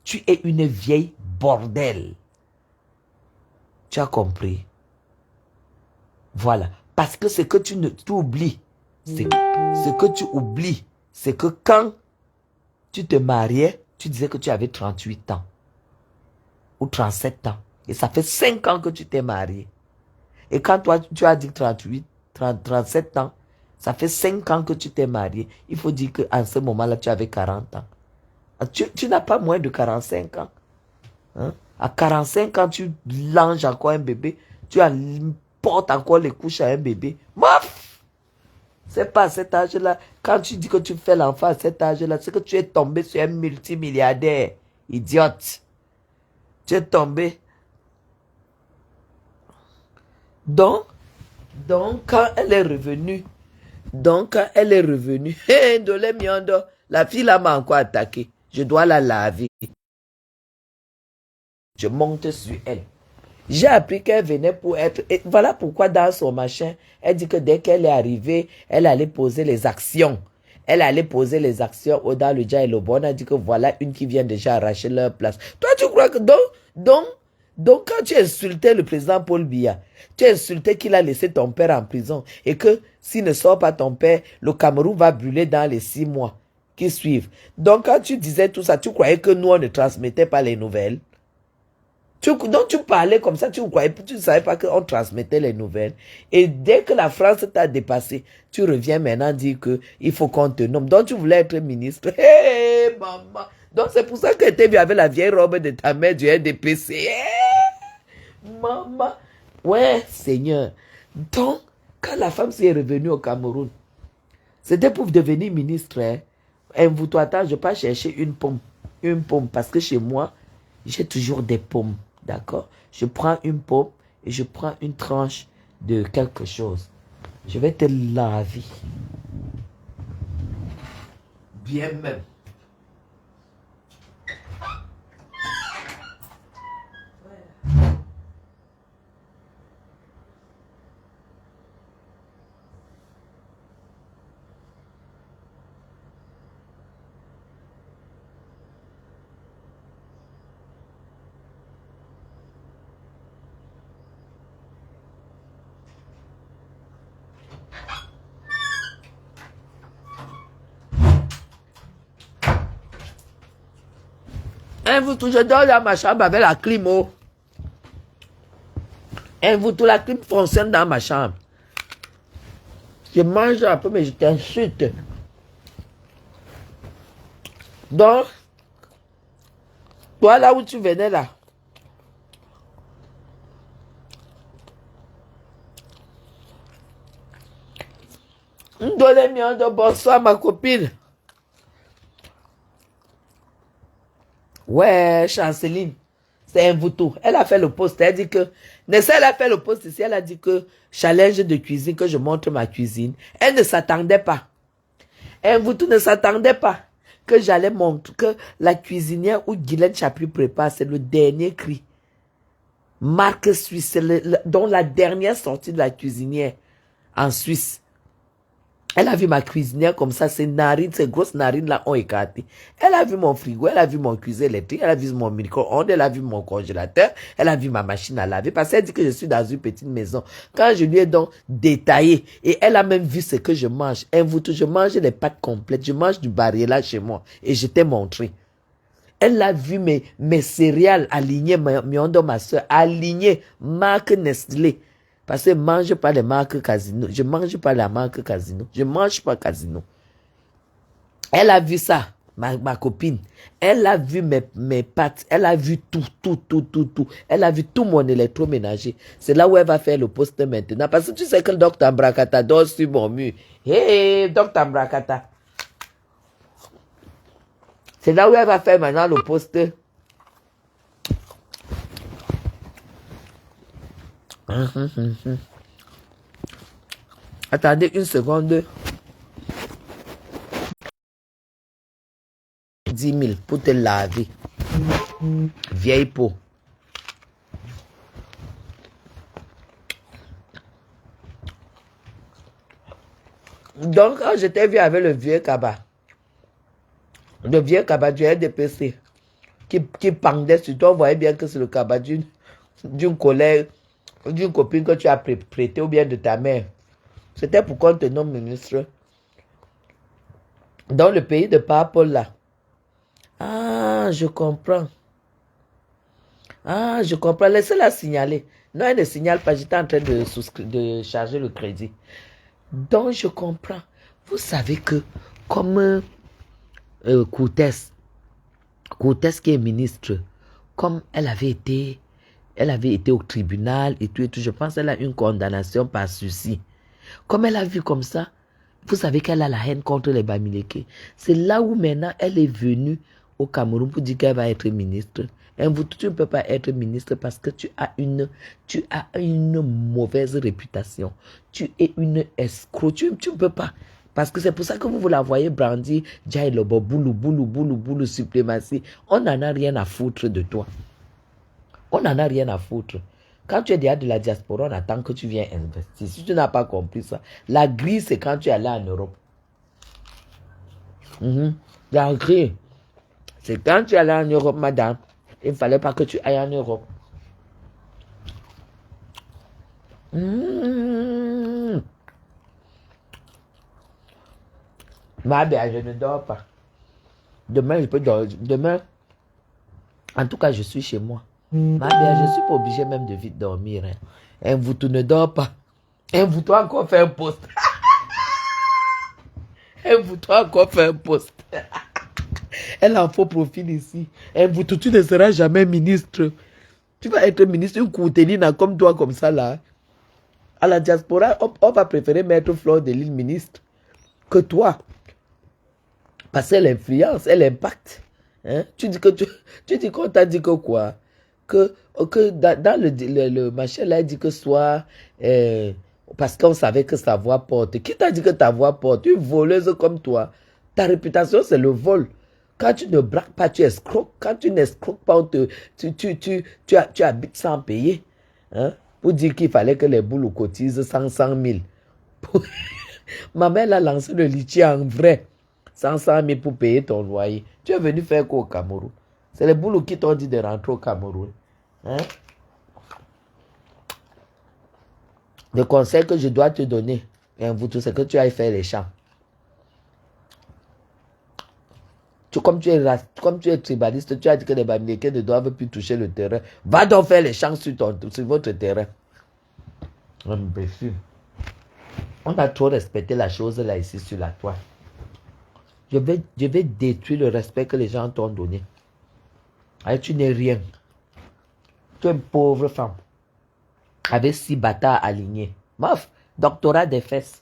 Tu es une vieille bordel. Tu as compris? Voilà. Parce que ce que tu oublies, ce que tu oublies, c'est que quand tu te mariais, tu disais que tu avais 38 ans ou 37 ans. Et ça fait 5 ans que tu t'es marié. Et quand toi, tu as dit 37 ans, ça fait 5 ans que tu t'es marié. Il faut dire qu'en ce moment-là, tu avais 40 ans. Tu n'as pas moins de 45 ans. Hein? À 45 ans, tu langes encore un bébé. Tu portes encore les couches à un bébé. Maf! C'est pas à cet âge-là. Quand tu dis que tu fais l'enfant à cet âge-là, c'est que tu es tombé sur un multimilliardaire. Idiote. Tu es tombé. Donc, quand elle est revenue, Dolé Miondo, la fille là m'a encore attaqué. Je dois la laver. Je monte sur elle. J'ai appris qu'elle venait pour être... Et voilà pourquoi dans son machin, elle dit que dès qu'elle est arrivée, elle allait poser les actions. Elle allait poser les actions dans le Dja et le Bon. Elle a dit que voilà une qui vient déjà arracher leur place. Toi, tu crois que... Donc quand tu insultais le président Paul Biya, tu insultais qu'il a laissé ton père en prison et que s'il ne sort pas ton père, le Cameroun va brûler dans les 6 mois qui suivent. Donc quand tu disais tout ça, tu croyais que nous, on ne transmettait pas les nouvelles? Donc tu parlais comme ça, tu ne savais pas qu'on transmettait les nouvelles. Et dès que la France t'a dépassé, tu reviens maintenant dire qu'il faut qu'on te nomme. Donc tu voulais être ministre. Hé, hey, maman. Donc c'est pour ça que tu es venu avec la vieille robe de ta mère du RDPC. Hey, maman. Ouais, Seigneur. Donc, quand la femme s'est revenue au Cameroun, c'était pour devenir ministre. Hein. Invite-toi, je pas chercher une pomme. Une pomme, parce que chez moi, j'ai toujours des pommes. D'accord? Je prends une pomme et je prends une tranche de quelque chose. Je vais te laver. Bien même. Je dors dans ma chambre avec la clim. Oh. La clim fonctionne dans ma chambre. Je mange un peu, mais je t'insulte. Donc, toi là où tu venais là, donnez-moi de bonsoir ma copine. Ouais, Chanceline, c'est un voutou. Elle a fait le post. Elle dit que... Nessa, elle a fait le post ici. Elle a dit que challenge de cuisine, que je montre ma cuisine. Elle ne s'attendait pas. Un voutou ne s'attendait pas que j'allais montrer que la cuisinière où Guylaine Chaput prépare, c'est le dernier cri. Marque suisse, dont la dernière sortie de la cuisinière en Suisse. Elle a vu ma cuisinière comme ça, ses narines, ces grosses narines-là ont écarté. Elle a vu mon frigo, elle a vu mon cuisine électrique, elle a vu mon micro-ondes, elle a vu mon congélateur, elle a vu ma machine à laver, parce qu'elle dit que je suis dans une petite maison. Quand je lui ai donc détaillé, et elle a même vu ce que je mange. Je mange les pâtes complètes, je mange du Barilla chez moi, et je t'ai montré. Elle a vu mes céréales alignées, ma soeur, alignées, marque Nestlé. Parce que je ne mange pas les marques Casino. Je ne mange pas la marque Casino. Je ne mange pas Casino. Elle a vu ça, ma copine. Elle a vu mes pâtes. Elle a vu tout. Elle a vu tout mon électroménager. C'est là où elle va faire le poste maintenant. Parce que tu sais que le docteur Mbrakata dort sur mon mur. Hé, docteur Mbrakata. C'est là où elle va faire maintenant le poste. Attendez une seconde. 10 000 pour te laver. Vieille peau. Donc, quand j'étais vu avec le vieux Kaba du RDPC, qui pendait sur toi, on voyait bien que c'est le Kaba d'une collègue, d'une copine que tu as prêté ou bien de ta mère. C'était pour qu'on te nomme ministre. Dans le pays de Papa là. Ah, je comprends. Ah, je comprends. Laissez-la signaler. Non, elle ne signale pas. J'étais en train de charger le crédit. Donc, je comprends. Vous savez que, comme Coutès qui est ministre, comme elle avait été au tribunal et tout, je pense qu'elle a une condamnation par ceci. Comme elle a vu comme ça, vous savez qu'elle a la haine contre les Bamileke. C'est là où maintenant elle est venue au Cameroun pour dire qu'elle va être ministre. Tu ne peux pas être ministre parce que tu as une mauvaise réputation. Tu es une escroc. Tu ne peux pas. Parce que c'est pour ça que vous la voyez brandir, Jai Lobo, boulou, suprématie. On n'en a rien à foutre de toi. On n'en a rien à foutre. Quand tu es déjà de la diaspora, on attend que tu viennes investir. Si tu n'as pas compris ça, la grille, c'est quand tu es allé en Europe. La grille, c'est quand tu es allé en Europe, madame. Il ne fallait pas que tu ailles en Europe. Ma belle, je ne dors pas. Demain, je peux dormir. Demain, en tout cas, je suis chez moi. Ma belle, je ne suis pas obligée même de vite dormir. Hein. Vous, tu ne dors pas. Vous, toi encore faire un poste. Vous, toi encore faire un poste. Elle a un faux profil ici. Vous, tu ne seras jamais ministre. Tu vas être ministre, une courtelina comme toi, comme ça là. À la diaspora, on va préférer mettre Fleur de Lille ministre que toi. Parce qu'elle influence, elle impacte. Hein? Tu dis qu'on t'a dit que quoi? Que dans le machin là, il dit que soit... parce qu'on savait que sa voix porte. Qui t'a dit que ta voix porte? Une voleuse comme toi. Ta réputation, c'est le vol. Quand tu ne braques pas, tu escroques. Quand tu n'escroques pas, tu habites sans payer. Hein? Pour dire qu'il fallait que les boules cotisent 100 000. Ma mère a lancé le litchi en vrai. 100 000 pour payer ton loyer. Tu es venu faire quoi au Cameroun? C'est les boulots qui t'ont dit de rentrer au Cameroun. Hein? Le conseil que je dois te donner, c'est que tu ailles faire les champs. Comme tu es tribaliste, tu as dit que les Bamileke ne doivent plus toucher le terrain. Va donc faire les champs sur votre terrain. Imbécile. On a trop respecté la chose là ici sur la toile. Je vais détruire le respect que les gens t'ont donné. Allez, tu n'es rien. Tu es une pauvre femme. Avec 6 bâtards alignés. Mof, doctorat des fesses.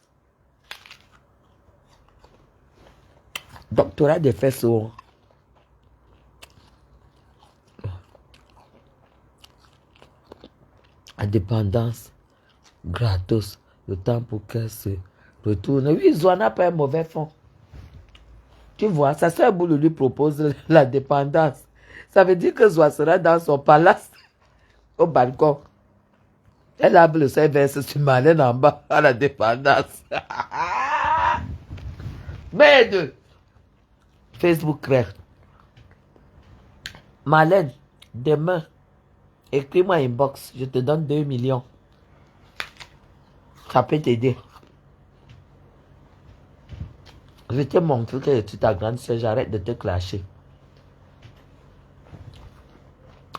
Doctorat des fesses. Oh. Indépendance. Gratos. Le temps pour qu'elle se retourne. Oui, Zoa n'a pas un mauvais fond. Tu vois, sa soeur Boulou lui propose la dépendance. Ça veut dire que Zoa sera dans son palace, au balcon. Elle a le sein verse sur Marlène en bas, à la dépendance. Merde! Facebook crée. Marlène, demain, écris-moi inbox, je te donne 2 millions. Ça peut t'aider. Je te montre que tu es ta grande soeur, j'arrête de te clasher.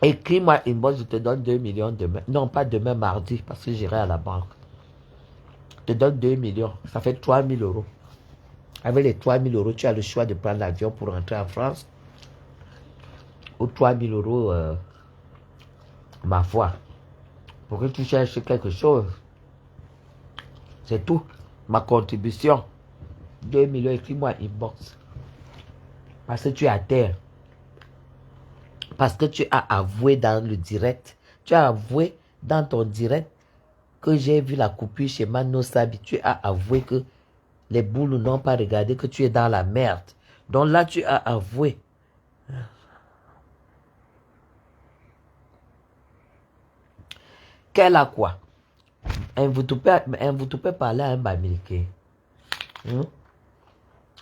Écris-moi inbox, je te donne 2 millions demain. Non, pas demain, mardi, parce que j'irai à la banque. Je te donne 2 millions, ça fait 3 000 euros. Avec les 3 000 euros, tu as le choix de prendre l'avion pour rentrer en France. Ou 3 000 euros, ma foi, pour que tu cherches quelque chose. C'est tout. Ma contribution. 2 millions, écris-moi inbox. Parce que tu es à terre. Parce que tu as avoué dans le direct. Tu as avoué dans ton direct que j'ai vu la coupure chez Mano Sabi. Tu as avoué que les boules n'ont pas regardé, que tu es dans la merde. Donc là, tu as avoué. Qu'elle a quoi? Vous pouvez parler à un Bamileke.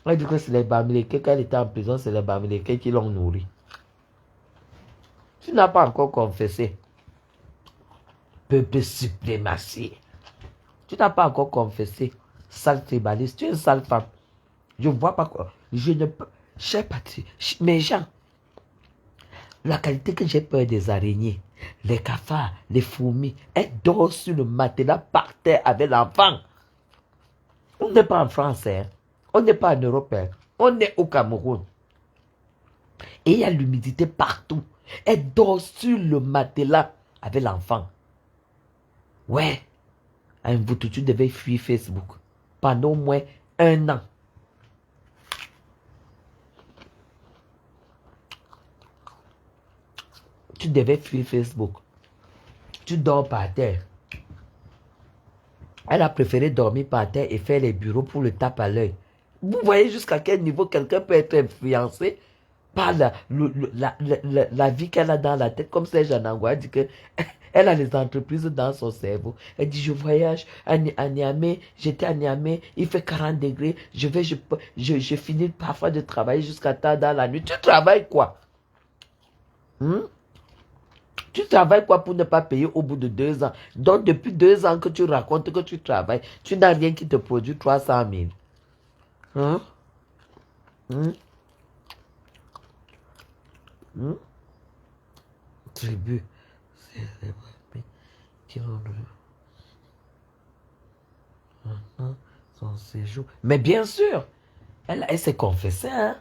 Elle dit que c'est les Bamileke, quand elle était en prison, c'est les Bamileke qui l'ont nourri. Tu n'as pas encore confessé. Peuple suprématie. Tu n'as pas encore confessé. Sale tribaliste. Tu es une sale femme. Je ne vois pas quoi. Je ne peux. Cher patrie. Mes gens. La qualité que j'ai peur des araignées, les cafards, les fourmis, elles dorment sur le matelas par terre avec l'enfant. On n'est pas en France, hein. On n'est pas en Europe, hein. On est au Cameroun. Et il y a l'humidité partout. Elle dort sur le matelas avec l'enfant. Ouais. Tu devais fuir Facebook pendant au moins 1 an. Tu devais fuir Facebook. Tu dors par terre. Elle a préféré dormir par terre et faire les bureaux pour le tape à l'œil. Vous voyez jusqu'à quel niveau quelqu'un peut être influencé par la vie qu'elle a dans la tête. Comme Serge Anangwa dit que elle a les entreprises dans son cerveau. Elle dit, je voyage à Niamey, j'étais à Niamey, il fait 40 degrés, je finis parfois de travailler jusqu'à tard dans la nuit. Tu travailles quoi? Tu travailles quoi pour ne pas payer au bout de 2 ans? Donc depuis 2 ans que tu racontes que tu travailles, tu n'as rien qui te produit 300 000. Hein? Tribu. Son séjour. Mais bien sûr, elle s'est confessée. Hein?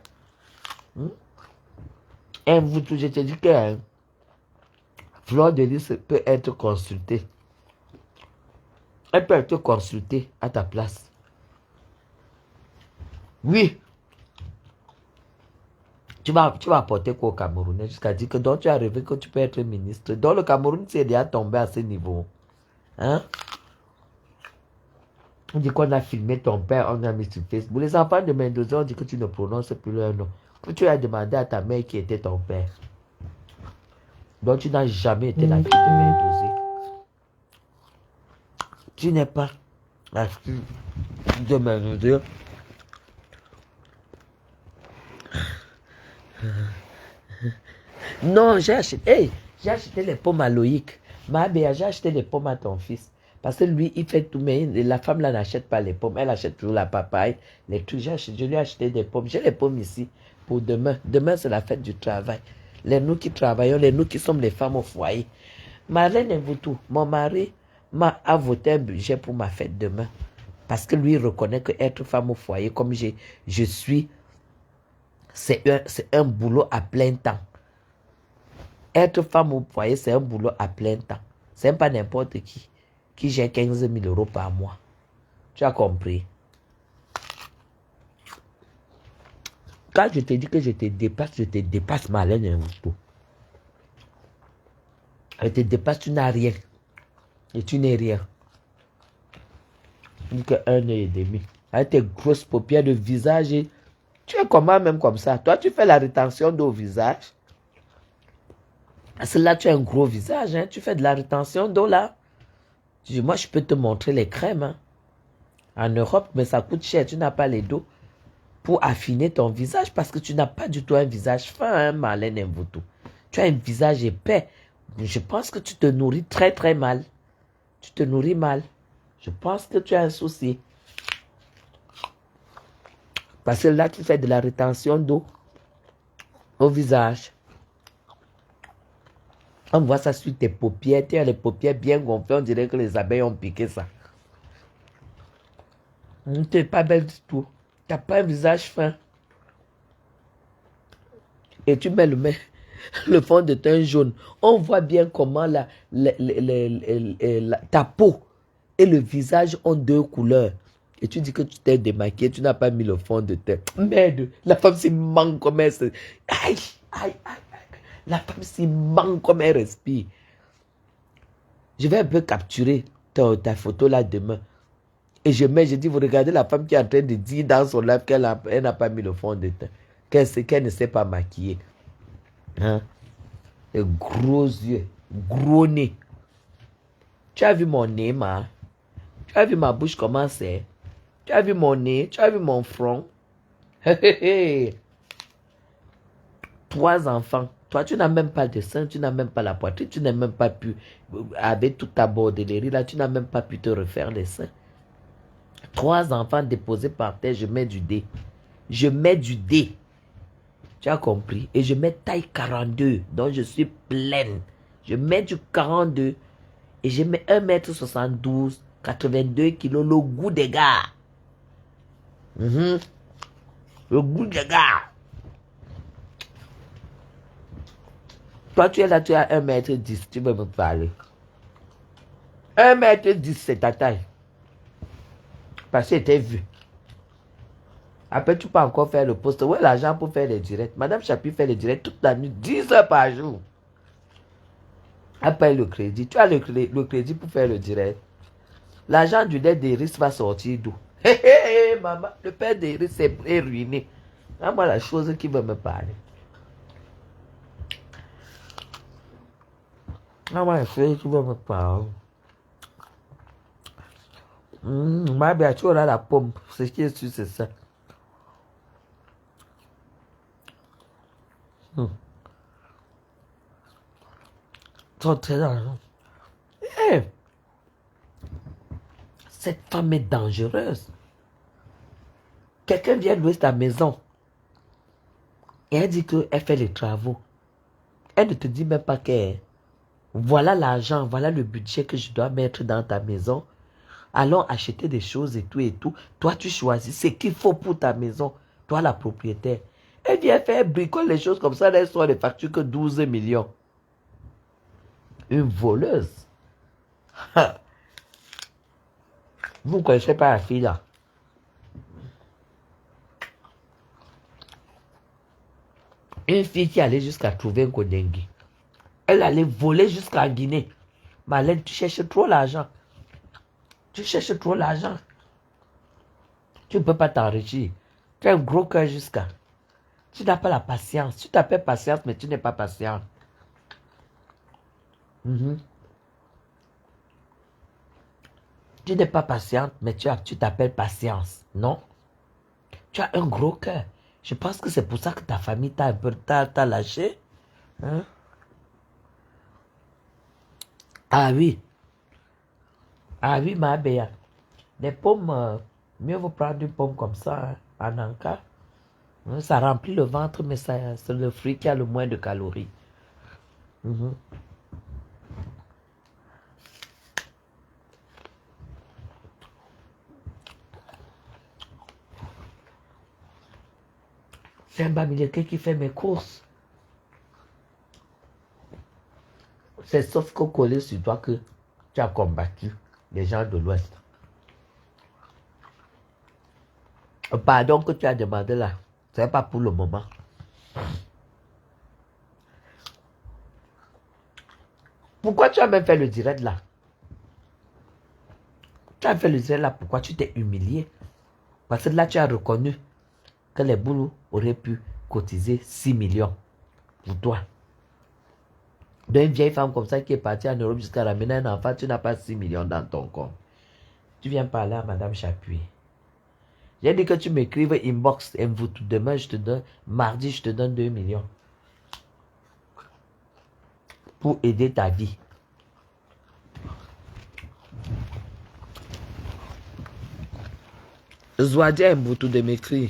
Et je te dis que hein, Fleur de Lys peut être consultée. Elle peut être consultée à ta place. Oui. Tu vas apporter quoi au Camerounais jusqu'à dire que donc tu as rêvé que tu peux être ministre. Donc le Cameroun c'est déjà tombé à ce niveau. Hein? On dit qu'on a filmé ton père, on a mis sur Facebook. Les enfants de Mendoza, on dit que tu ne prononces plus leur nom. Tu as demandé à ta mère qui était ton père. Donc tu n'as jamais été la fille de Mendoza. Tu n'es pas la fille de Mendoza. Non, j'ai acheté les pommes à Loïc. J'ai acheté les pommes à ton fils. Parce que lui, il fait tout, mais la femme là n'achète pas les pommes. Elle achète toujours la papaye, les trucs. Je lui ai acheté des pommes. J'ai les pommes ici pour demain. Demain, c'est la fête du travail. Nous qui travaillons, nous qui sommes les femmes au foyer. Marlène Mvoutou, mon mari a voté un budget pour ma fête demain. Parce que lui, il reconnaît que être femme au foyer, comme je suis, c'est un boulot à plein temps. Être femme au foyer, c'est un boulot à plein temps. C'est pas n'importe qui gère 15 000 € par mois. Tu as compris? Quand je te dis que je te dépasse, Marlène Mvoutou. Je te dépasse, tu n'as rien. Et tu n'es rien. Tu n'as que 1,5 an. Avec tes grosses paupières de visage. Tu es comment même comme ça? Toi, tu fais la rétention d'eau au visage. Parce que là, tu as un gros visage. Hein? Tu fais de la rétention d'eau là. Moi, je peux te montrer les crèmes. Hein? En Europe, mais ça coûte cher. Tu n'as pas les dos pour affiner ton visage parce que tu n'as pas du tout un visage fin, hein, Marlène Mvoutou. Tu as un visage épais. Je pense que tu te nourris très très mal. Tu te nourris mal. Je pense que tu as un souci. Parce que là, tu fais de la rétention d'eau au visage. On voit ça sur tes paupières. Tu as les paupières bien gonflées. On dirait que les abeilles ont piqué ça. Tu n'es pas belle du tout. Tu n'as pas un visage fin. Et tu mets le fond de teint jaune. On voit bien comment ta peau et le visage ont 2 couleurs. Et tu dis que tu t'es démaquillé, tu n'as pas mis le fond de teint. Merde, la femme s'y manque comme elle se... Aïe, aïe, aïe. La femme s'y manque comme elle respire. Je vais un peu capturer ta photo là demain. Et je dis, vous regardez la femme qui est en train de dire dans son live qu'elle n'a pas mis le fond de teint. Qu'elle ne s'est pas maquillée. Hein? Les gros yeux, gros nez. Tu as vu mon nez, ma? Tu as vu ma bouche comment c'est? Tu as vu mon nez? Tu as vu mon front? 3 enfants. Toi, tu n'as même pas de sein, tu n'as même pas la poitrine, tu n'as même pas pu, avec toute ta bordellerie là, tu n'as même pas pu te refaire les seins. 3 enfants déposés par terre, je mets du dé. Je mets du dé. Tu as compris? Et je mets taille 42, donc je suis pleine. Je mets du 42 et je mets 1,72 m, 82 kg, le goût des gars. Le goût des gars. Toi, tu es là, tu as 1,10 m, tu veux me parler. 1,10 m, c'est ta taille. Parce que t'es vu. Après, tu peux encore faire le poste. Où est l'argent pour faire les directs? Madame Chapi fait les directs toute la nuit, 10 heures par jour. Après le crédit. Tu as le crédit pour faire le direct. L'argent du lait des risques va sortir d'où? Maman, le père d'Eric est ruiné. Ah, moi, la chose qui veut me parler. Ah, moi, la chose qui veut me parler. Ma bien, tu auras la pomme. C'est ce qui est sûr, c'est ça. Sont très dangereux. Hey, cette femme est dangereuse. Quelqu'un vient louer ta maison. Et elle dit qu'elle fait les travaux. Elle ne te dit même pas que voilà l'argent, voilà le budget que je dois mettre dans ta maison. Allons acheter des choses et tout et tout. Toi, tu choisis ce qu'il faut pour ta maison. Toi, la propriétaire. Elle vient faire bricole les choses comme ça. Elle soit les factures que 12 millions. Une voleuse. Vous ne connaissez pas la fille là. Une fille qui allait jusqu'à trouver un Kodengui. Elle allait voler jusqu'à Guinée. Malène, tu cherches trop l'argent. Tu cherches trop l'argent. Tu ne peux pas t'enrichir. Tu as un gros cœur jusqu'à. Tu n'as pas la patience. Tu t'appelles patience, mais tu n'es pas patient. Tu n'es pas patiente, mais tu t'appelles patience. Non. Tu as un gros cœur. Je pense que c'est pour ça que ta famille t'a un peu lâché. Hein? Ah oui. Ah oui, ma béa. Des pommes, mieux vaut prendre une pomme comme ça, en Anka. Ça remplit le ventre, mais c'est le fruit qui a le moins de calories. C'est un Bamileke qui fait mes courses. C'est sauf qu'au collé sur toi que tu as combattu les gens de l'Ouest. Pardon que tu as demandé là. Ce n'est pas pour le moment. Pourquoi tu as même fait le direct là? Tu as fait le direct là, pourquoi tu t'es humilié? Parce que là, tu as reconnu que les boulots auraient pu cotiser 6 millions pour toi. D'une vieille femme comme ça qui est partie en Europe jusqu'à ramener un enfant, tu n'as pas 6 millions dans ton compte. Tu viens parler à Madame Chapuis. J'ai dit que tu m'écrives inbox et demain je te donne, mardi je te donne 2 millions. Pour aider ta vie. Zouadia Mboutou de m'écrire.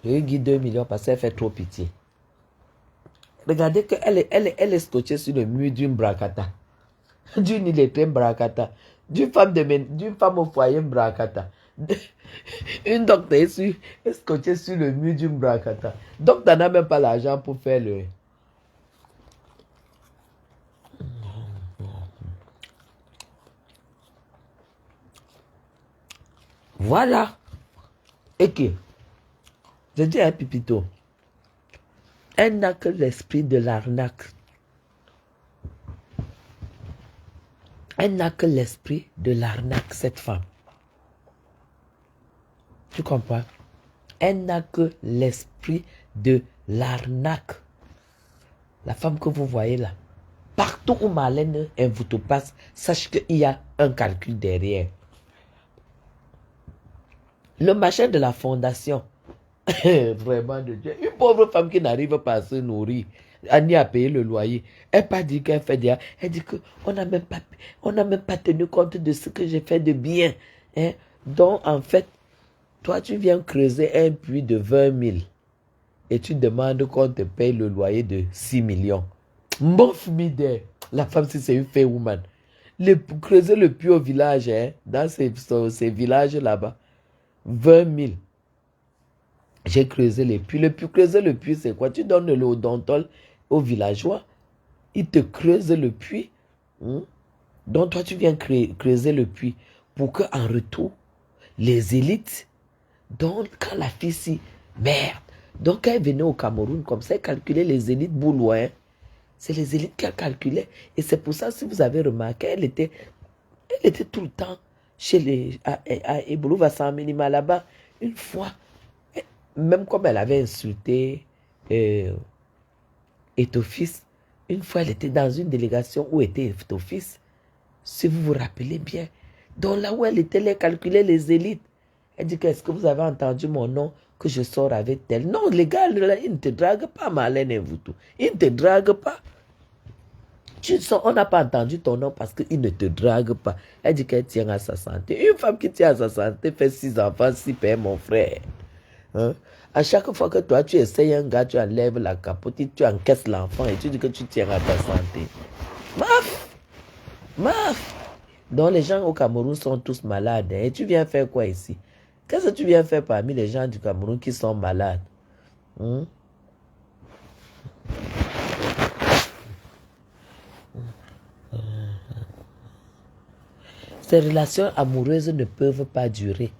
Je lui dis 2 millions parce qu'elle fait trop pitié. Regardez qu'elle est scotchée sur le mur d'une bracata. D'une illettrée bracata. D'une femme au foyer bracata. Une docteur est scotchée sur le mur d'une bracata. Donc, tu n'as même pas l'argent pour faire le... Voilà. Et que, je dis à Pipito, elle n'a que l'esprit de l'arnaque. Elle n'a que l'esprit de l'arnaque, cette femme. Tu comprends? Elle n'a que l'esprit de l'arnaque. La femme que vous voyez là. Partout où Marlène vous te passe, sache qu'il y a un calcul derrière. Le machin de la fondation. Vraiment de Dieu. Une pauvre femme qui n'arrive pas à se nourrir, ni à payer le loyer. Elle n'a pas dit qu'elle fait des... Elle dit qu'on n'a même pas tenu compte de ce que j'ai fait de bien. Hein? Donc, en fait, toi, tu viens creuser un puits de 20 000 et tu demandes qu'on te paye le loyer de 6 millions. Mon fumide, la femme, si c'est une fée woman. Creuser le puits au village, hein, dans ces villages là-bas, 20 000. J'ai creusé le puits. Creuser le puits, c'est quoi? Tu donnes le odontol aux villageois. Ils te creusent le puits. Donc, toi, tu viens creuser le puits pour qu'en retour, les élites, donc, quand la fille si, merde. Donc, quand elle venait au Cameroun, comme ça, elle calculait les élites boulois. C'est les élites qu'elle calculait. Et c'est pour ça, si vous avez remarqué, elle était Elle était tout le temps chez les... à Eboulouva sans minima là-bas. Une fois, même comme elle avait insulté Etofis, une fois elle était dans une délégation où était Etofis, si vous vous rappelez bien. Donc là où elle était, elle calculait les élites. Elle dit, est-ce que vous avez entendu mon nom, que je sors avec elle? Non, les gars, là, ils ne te draguent pas, Marlène et vous tout. Ils ne te draguent pas. On n'a pas entendu ton nom parce qu'ils ne te draguent pas. Elle dit qu'elle tient à sa santé. Une femme qui tient à sa santé fait 6 enfants, 6 pères, mon frère. Hein? À chaque fois que toi, tu essayes un gars, tu enlèves la capote, tu encaisses l'enfant et tu dis que tu tiens à ta santé. Maf! Maf! Donc les gens au Cameroun sont tous malades. Hein? Et tu viens faire quoi ici? Qu'est-ce que tu viens faire parmi les gens du Cameroun qui sont malades? Hein? Ces relations amoureuses ne peuvent pas durer.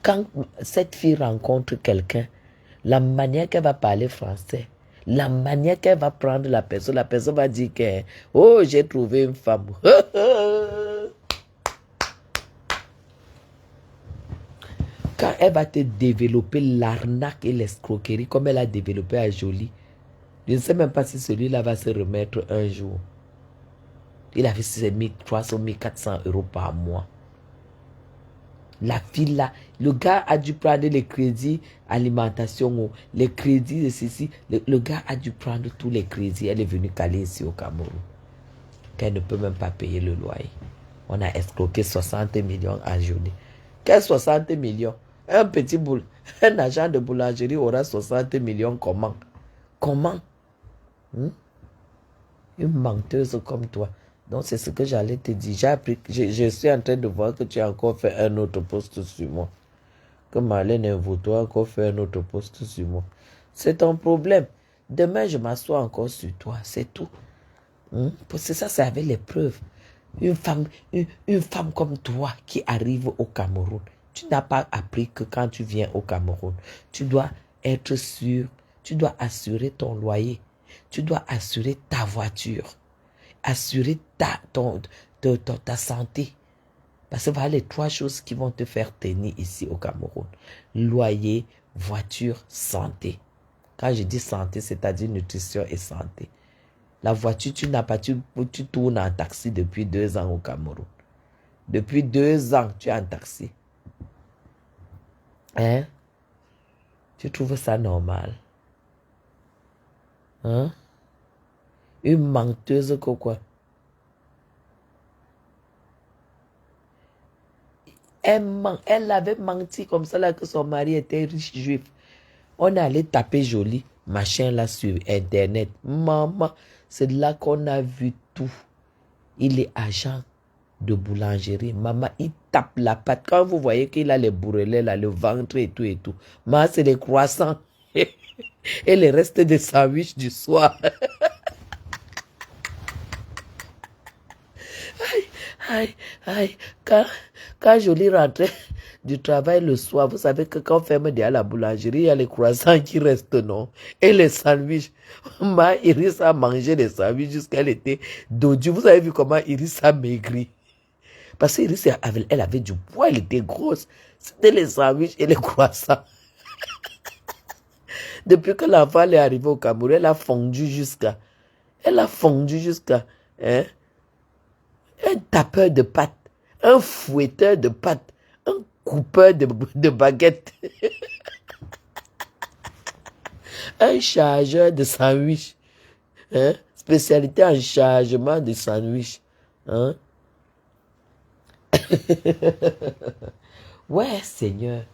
Quand cette fille rencontre quelqu'un, la manière qu'elle va parler français, la manière qu'elle va prendre la personne va dire que « Oh, j'ai trouvé une femme. » Quand elle va te développer l'arnaque et l'escroquerie comme elle a développé à Jolie, je ne sais même pas si celui-là va se remettre un jour. Il avait ses 1300, 1400 euros par mois. La fille là, le gars a dû prendre les crédits alimentation, les crédits de ceci. Le gars a dû prendre tous les crédits. Elle est venue caler ici au Cameroun. Qu'elle ne peut même pas payer le loyer. On a escroqué 60 millions à journée. Quel 60 millions? Un petit boule, un agent de boulangerie aura 60 millions comment? Comment? Une menteuse comme toi. Donc c'est ce que j'allais te dire. J'ai appris, je suis en train de voir que tu as encore fait un autre post sur moi. Que Marlène Invouto a encore fait un autre post sur moi. C'est ton problème. Demain, je m'assois encore sur toi. C'est tout. Parce que ça, c'est avec les preuves. Une femme comme toi qui arrive au Cameroun. Tu n'as pas appris que quand tu viens au Cameroun, tu dois être sûr. Tu dois assurer ton loyer. Tu dois assurer ta voiture. Assurer ta santé. Parce que voilà les 3 choses qui vont te faire tenir ici au Cameroun. Loyer, voiture, santé. Quand je dis santé, c'est-à-dire nutrition et santé. La voiture, tu n'as pas, tu tournes en taxi depuis 2 ans au Cameroun. Depuis 2 ans, tu es en taxi. Hein? Tu trouves ça normal? Hein? Une menteuse que quoi? Elle avait menti comme ça là que son mari était riche juif. On allait taper joli machin là sur internet. Maman, c'est là qu'on a vu tout. Il est agent de boulangerie. Maman, il tape la pâte. Quand vous voyez qu'il a les bourrelets là, le ventre et tout et tout. Maman, c'est les croissants. Et les restes des sandwichs du soir. Aïe, aïe. Quand Jolie rentrait du travail le soir, vous savez que quand on ferme derrière la boulangerie, il y a les croissants qui restent, non? Et les sandwichs. Ma Iris a mangé les sandwichs jusqu'à elle était dodue. Vous avez vu comment Iris a maigri? Parce que Iris, elle avait du poids, elle était grosse. C'était les sandwichs et les croissants. Depuis que l'enfant est arrivé au Cameroun, elle a fondu jusqu'à... Hein? Un tapeur de pâtes, un fouetteur de pâtes, un coupeur de baguettes, un chargeur de sandwich, hein? Spécialité en chargement de sandwich. Hein? Ouais, Seigneur.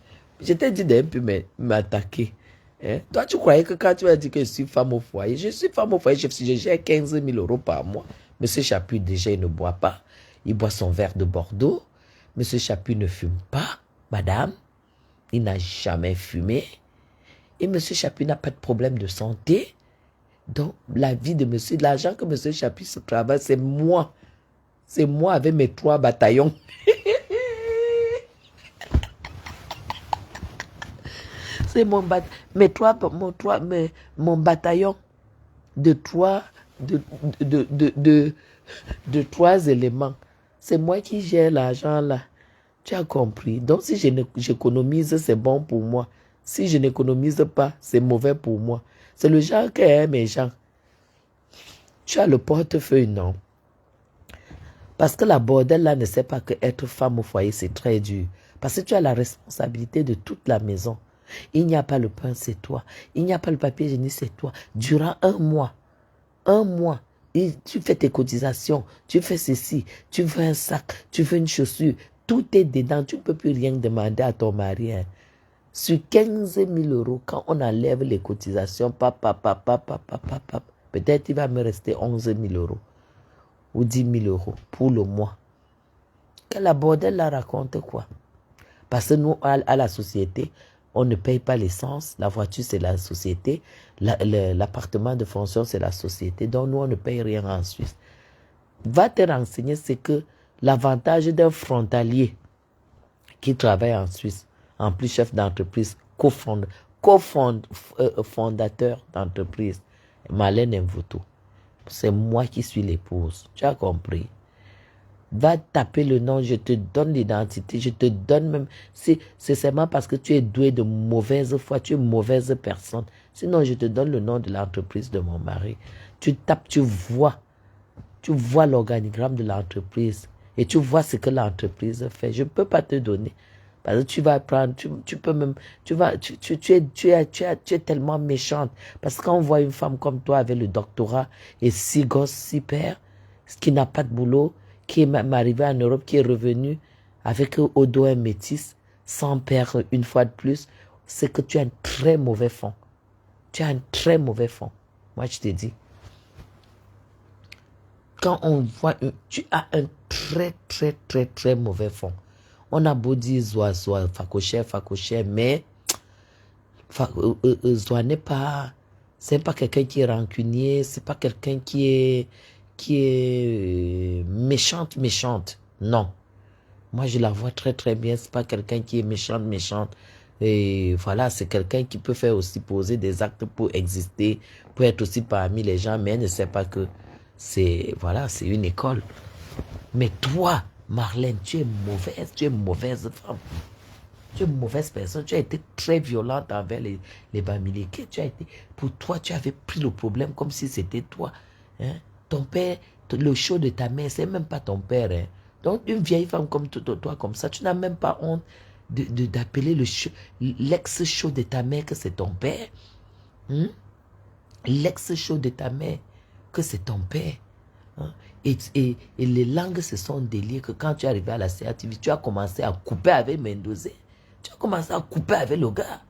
Je t'ai dit d'un peu m'attaquer. Hein? Toi, tu croyais que quand tu as dit que je suis femme au foyer, je suis femme au foyer, j'ai 15 000 euros par mois. Monsieur Chapuis, déjà, il ne boit pas. Il boit son verre de Bordeaux. Monsieur Chapuis ne fume pas, madame. Il n'a jamais fumé. Et Monsieur Chapuis n'a pas de problème de santé. Donc, la vie de monsieur, l'argent que Monsieur Chapuis se travaille, c'est moi. C'est moi avec mes 3 bataillons. C'est mon bataillon de 3 éléments. C'est moi qui gère l'argent là. Tu as compris. Donc si j'économise, c'est bon pour moi. Si je n'économise pas, c'est mauvais pour moi. C'est le genre qui aime mes gens. Tu as le portefeuille, non? Parce que la bordelle là ne sait pas que être femme au foyer, c'est très dur. Parce que tu as la responsabilité de toute la maison. Il n'y a pas le pain, c'est toi. Il n'y a pas le papier hygiénique, c'est toi. Durant un mois, et tu fais tes cotisations, tu fais ceci, tu veux un sac, tu veux une chaussure, tout est dedans. Tu ne peux plus rien demander à ton mari. Hein. Sur 15 000 euros, quand on enlève les cotisations, peut-être il va me rester 11 000 euros ou 10 000 euros pour le mois. Que la bordelle la raconte quoi? Parce que nous, à la société, on ne paye pas l'essence. La voiture, c'est la société. L'appartement de fonction, c'est la société. Donc, nous, on ne paye rien en Suisse. Va te renseigner, c'est que l'avantage d'un frontalier qui travaille en Suisse, en plus chef d'entreprise, cofondateur d'entreprise, Marlène Mvuto, c'est moi qui suis l'épouse. Tu as compris? Va taper le nom, je te donne l'identité, je te donne même... C'est seulement parce que tu es doué de mauvaise foi, tu es une mauvaise personne. Sinon, je te donne le nom de l'entreprise de mon mari. Tu tapes, tu vois l'organigramme de l'entreprise et tu vois ce que l'entreprise fait. Je ne peux pas te donner. Parce que tu vas prendre, tu peux même... Tu es tellement méchante. Parce que quand on voit une femme comme toi avec le doctorat et 6 gosses, 6 pères, qui n'a pas de boulot, qui est même arrivé en Europe, qui est revenu avec au dos un métis, sans père une fois de plus, c'est que tu as un très mauvais fond. Tu as un très mauvais fond. Moi, je te dis. Quand on voit, tu as un très, très, très, très mauvais fond. On a beau dire Zoa, facochère, mais Zoa n'est pas, c'est pas quelqu'un qui est rancunier, c'est pas quelqu'un qui est méchante. Non. Moi, je la vois très, très bien. C'est pas quelqu'un qui est méchante. Et voilà, c'est quelqu'un qui peut faire aussi poser des actes pour exister, pour être aussi parmi les gens, mais elle ne sait pas que c'est, voilà, c'est une école. Mais toi, Marlène, tu es une mauvaise femme. Tu es une mauvaise personne. Tu as été très violente envers les Bamileke. Pour toi, tu avais pris le problème comme si c'était toi. Hein? Ton père, le chaud de ta mère, c'est même pas ton père. Hein? Donc, une vieille femme comme toi, comme ça, tu n'as même pas honte d'appeler l'ex-chaud de ta mère que c'est ton père. Hein? L'ex-chaud de ta mère que c'est ton père. Hein? Et les langues se sont déliées que quand tu es arrivé à la CATV, tu as commencé à couper avec Mendoza. Tu as commencé à couper avec le gars.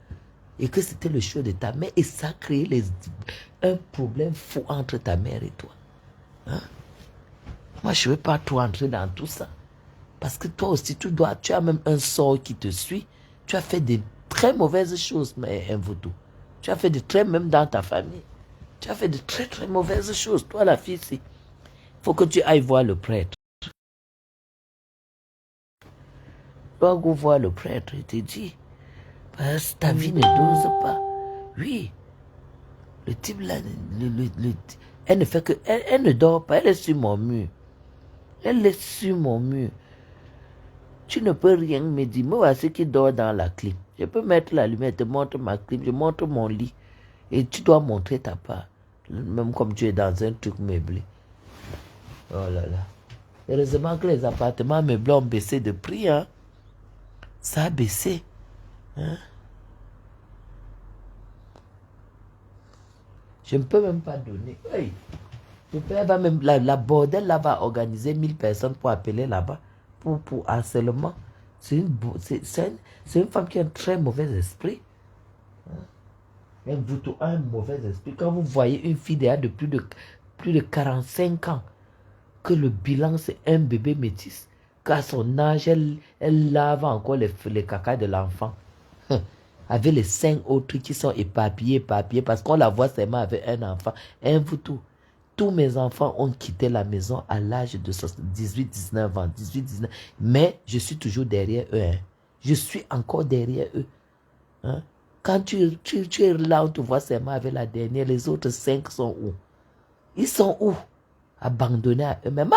Et que c'était le choix de ta mère. Et ça a créé un problème fou entre ta mère et toi. Hein? Moi, je ne veux pas trop entrer dans tout ça. Parce que toi aussi, tu as même un sort qui te suit. Tu as fait des très mauvaises choses, mais Mvuto. Tu as fait de très, même dans ta famille. Tu as fait de très, très mauvaises choses. Toi, la fille, il faut que tu ailles voir le prêtre. Dois voir le prêtre, il te dit, parce que ta vie ne dose pas. Oui, le type là, elle ne fait que, elle ne dort pas, elle est sur mon mur. Elle est sur mon mur. Tu ne peux rien me dire. Moi, voici qui dort dans la clim. Je peux mettre la lumière, te montre ma clim, je montre mon lit. Et tu dois montrer ta part. Même comme tu es dans un truc meublé. Oh là là. Heureusement que les appartements meublés ont baissé de prix, hein. Ça a baissé. Hein? Je ne peux même pas donner. Hey, la bordelle là va organiser 1000 personnes pour appeler là-bas pour harcèlement. C'est une femme qui a un très mauvais esprit. Hein? Vous a un mauvais esprit. Quand vous voyez une fille derrière de plus de 45 ans, que le bilan c'est un bébé métis, qu'à son âge, elle lave encore les cacas de l'enfant. Avec les 5 autres qui sont éparpillés, parce qu'on la voit seulement avec un enfant. Mvuto. Tous mes enfants ont quitté la maison à l'âge de 18-19 ans. 18-19. Mais je suis toujours derrière eux. Hein. Je suis encore derrière eux. Hein? Quand tu es là, on te voit seulement avec la dernière. Les autres 5 sont où? Ils sont où? Abandonnés à eux-mêmes.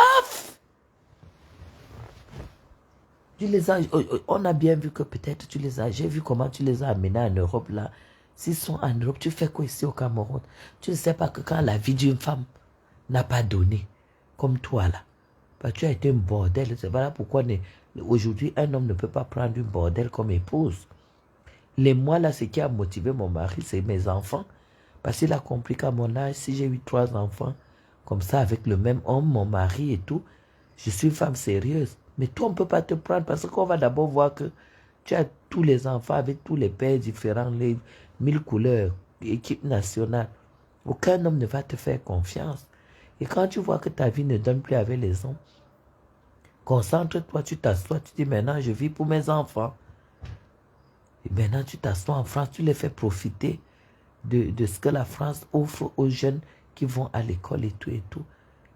Tu les as, on a bien vu que peut-être tu les as, j'ai vu comment tu les as amenés en Europe là. S'ils sont en Europe, tu fais quoi ici au Cameroun? Tu ne sais pas que quand la vie d'une femme n'a pas donné, comme toi là, bah, tu as été un bordel. C'est voilà pourquoi aujourd'hui un homme ne peut pas prendre une bordel comme épouse. Moi là, ce qui a motivé mon mari, c'est mes enfants. Parce qu'il a compris qu'à mon âge, si j'ai eu 3 enfants, comme ça, avec le même homme, mon mari et tout, je suis une femme sérieuse. Mais toi, on ne peut pas te prendre parce qu'on va d'abord voir que tu as tous les enfants avec tous les pères différents, les 1000 couleurs, équipe nationale. Aucun homme ne va te faire confiance. Et quand tu vois que ta vie ne donne plus avec les hommes, concentre-toi, tu t'assois, tu dis maintenant je vis pour mes enfants. Et maintenant tu t'assois en France, tu les fais profiter de ce que la France offre aux jeunes qui vont à l'école et tout et tout.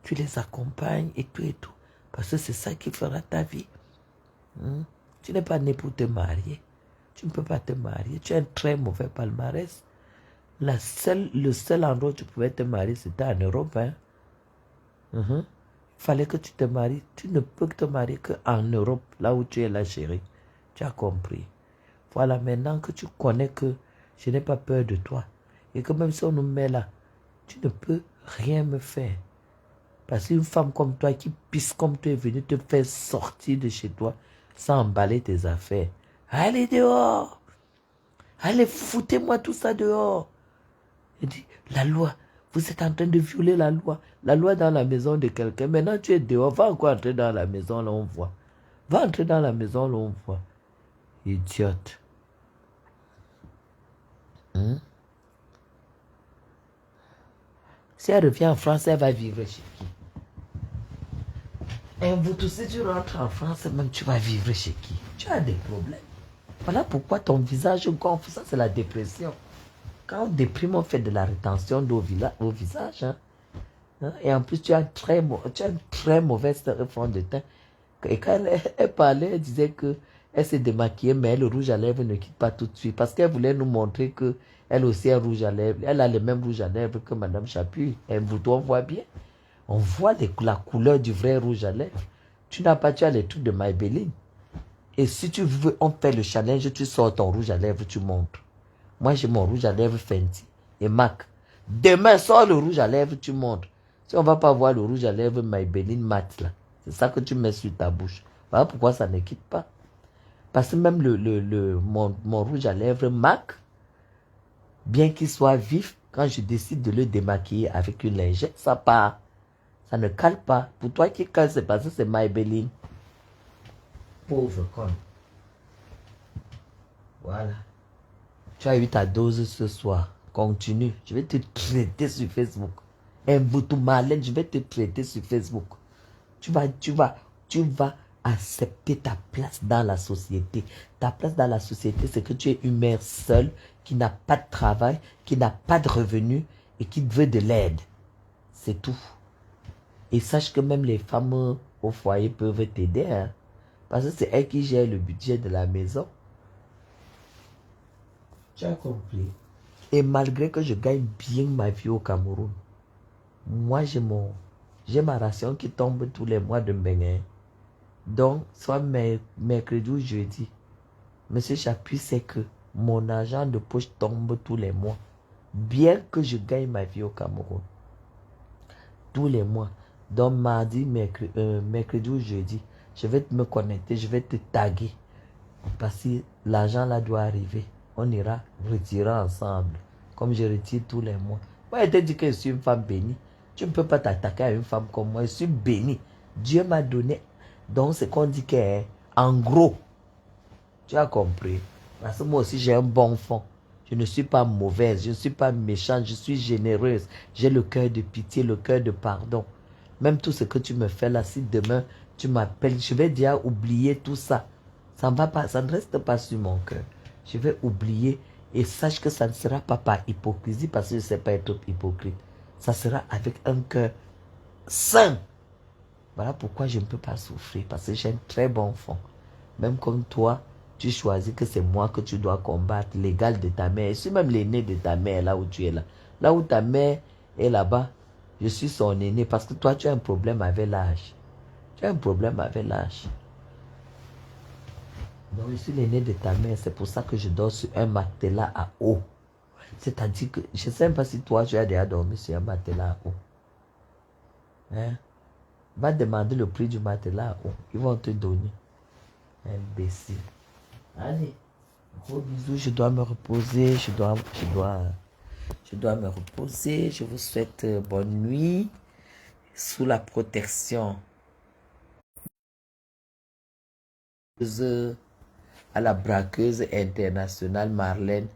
Tu les accompagnes et tout et tout. Parce que c'est ça qui fera ta vie. Tu n'es pas né pour te marier. Tu ne peux pas te marier. Tu as un très mauvais palmarès. Le seul endroit où tu pouvais te marier, c'était en Europe. Hein? Il fallait que tu te maries. Tu ne peux te marier qu'en Europe, là où tu es la chérie. Tu as compris. Voilà, maintenant que tu connais que je n'ai pas peur de toi. Et que même si on nous met là, tu ne peux rien me faire. Parce qu'une femme comme toi qui pisse comme tu es venue te faire sortir de chez toi sans emballer tes affaires. Allez dehors. Allez, foutez-moi tout ça dehors. Il dit, la loi, vous êtes en train de violer la loi. La loi dans la maison de quelqu'un. Maintenant tu es dehors. Va encore entrer dans la maison, là on voit. Va entrer dans la maison, là on voit. Idiote. Si elle revient en France, elle va vivre chez qui? Et vous tous, si tu rentres en France, même tu vas vivre chez qui? Tu as des problèmes. Voilà pourquoi ton visage gonfle. Ça, c'est la dépression. Quand on déprime, on fait de la rétention d'eau au visage. Et en plus, tu as un très mauvais fond de teint. Et quand elle parlait, elle disait que elle s'est démaquillée, mais le rouge à lèvres ne quitte pas tout de suite. Parce qu'elle voulait nous montrer que elle aussi a rouge à lèvres. Elle a le même rouge à lèvres que Madame Chapuis. Et vous, on voit bien. On voit la couleur du vrai rouge à lèvres. Tu as les trucs de Maybelline. Et si tu veux, on fait le challenge, tu sors ton rouge à lèvres, tu montres. Moi, j'ai mon rouge à lèvres Fenty et MAC. Demain, sors le rouge à lèvres, tu montres. Si on ne va pas voir le rouge à lèvres Maybelline mat, là, c'est ça que tu mets sur ta bouche. Voilà pourquoi ça ne quitte pas. Parce que même mon rouge à lèvres MAC, bien qu'il soit vif, quand je décide de le démaquiller avec une lingette, ça part. Ça ne cale pas. Pour toi qui cale, c'est parce que c'est Maybelline. Pauvre con. Voilà. Tu as eu ta dose ce soir. Continue. Je vais te traiter sur Facebook. Un bouton malin, je vais te traiter sur Facebook. Tu vas accepter ta place dans la société. Ta place dans la société, c'est que tu es une mère seule, qui n'a pas de travail, qui n'a pas de revenus et qui veut de l'aide. C'est tout. Et sache que même les femmes au foyer peuvent t'aider. Hein, parce que c'est elles qui gèrent le budget de la maison. Tu as compris. Et malgré que je gagne bien ma vie au Cameroun, moi j'ai ma ration qui tombe tous les mois de Mbengé. Donc, soit mercredi ou jeudi, Monsieur Chapuis sait que mon argent de poche tombe tous les mois. Bien que je gagne ma vie au Cameroun. Tous les mois. Donc, mardi, mercredi ou jeudi, je vais me connecter, je vais te taguer. Parce que l'argent là doit arriver. On ira retirer ensemble. Comme je retire tous les mois. Moi, je te dis que je suis une femme bénie. Tu ne peux pas t'attaquer à une femme comme moi. Je suis bénie. Dieu m'a donné. Donc, c'est qu'on dit qu'en gros, tu as compris. Parce que moi aussi, j'ai un bon fond. Je ne suis pas mauvaise. Je ne suis pas méchante. Je suis généreuse. J'ai le cœur de pitié, le cœur de pardon. Même tout ce que tu me fais là, si demain tu m'appelles, je vais déjà oublier tout ça. Ça ne reste pas sur mon cœur. Je vais oublier et sache que ça ne sera pas par hypocrisie parce que je ne sais pas être hypocrite. Ça sera avec un cœur sain. Voilà pourquoi je ne peux pas souffrir parce que j'ai un très bon fond. Même comme toi, tu choisis que c'est moi que tu dois combattre, l'égal de ta mère. Je suis même l'aîné de ta mère là où tu es là. Là où ta mère est là-bas, je suis son aîné parce que toi tu as un problème avec l'âge. Tu as un problème avec l'âge. Donc, je suis l'aîné de ta mère. C'est pour ça que je dors sur un matelas à eau. C'est-à-dire que je ne sais même pas si toi, tu as déjà dormi sur un matelas à eau. Hein? Va demander le prix du matelas à eau. Ils vont te donner. Imbécile. Allez. Gros bisous. Je dois me reposer. Je dois me reposer. Je vous souhaite bonne nuit. Sous la protection à la braqueuse internationale Marlène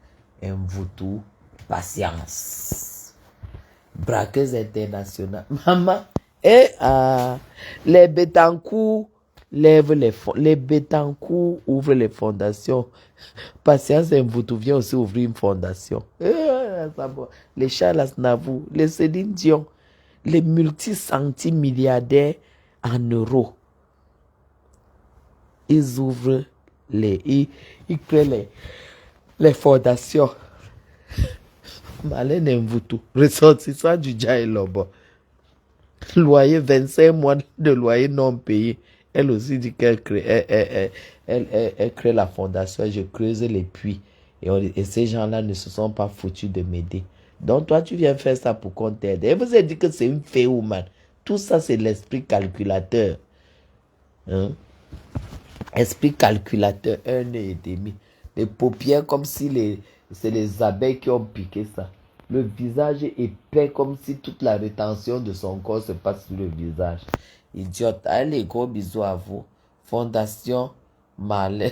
Mvoutou. Patience. Braqueuse internationale. Maman. Et les Betancourt lèvent les fonds. Les Betancourt ouvrent les fondations. Patience Mvoutou vient aussi ouvrir une fondation. Les Charles Aznavour, les Céline Dion, les multicentimilliardaires en euros. Ils ouvrent ils créent les fondations. Marlène Mvoutou, ressortissant du Djaïlobo. Loyer, 25 mois de loyer non payé. Elle aussi dit qu'elle crée, elle crée la fondation. Je creuse les puits. Et ces gens-là ne se sont pas foutus de m'aider. Donc toi, tu viens faire ça pour qu'on t'aide. Elle vous a dit que c'est une fée woman. Tout ça, c'est l'esprit calculateur. Hein? Esprit calculateur, 1,5 an. Les paupières comme si c'est les abeilles qui ont piqué ça. Le visage épais comme si toute la rétention de son corps se passe sur le visage. Idiote. Allez, gros bisous à vous. Fondation Marlène.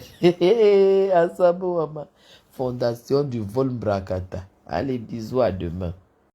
Asabo Mama. Fondation du vol Bracata. Allez, bisous à demain.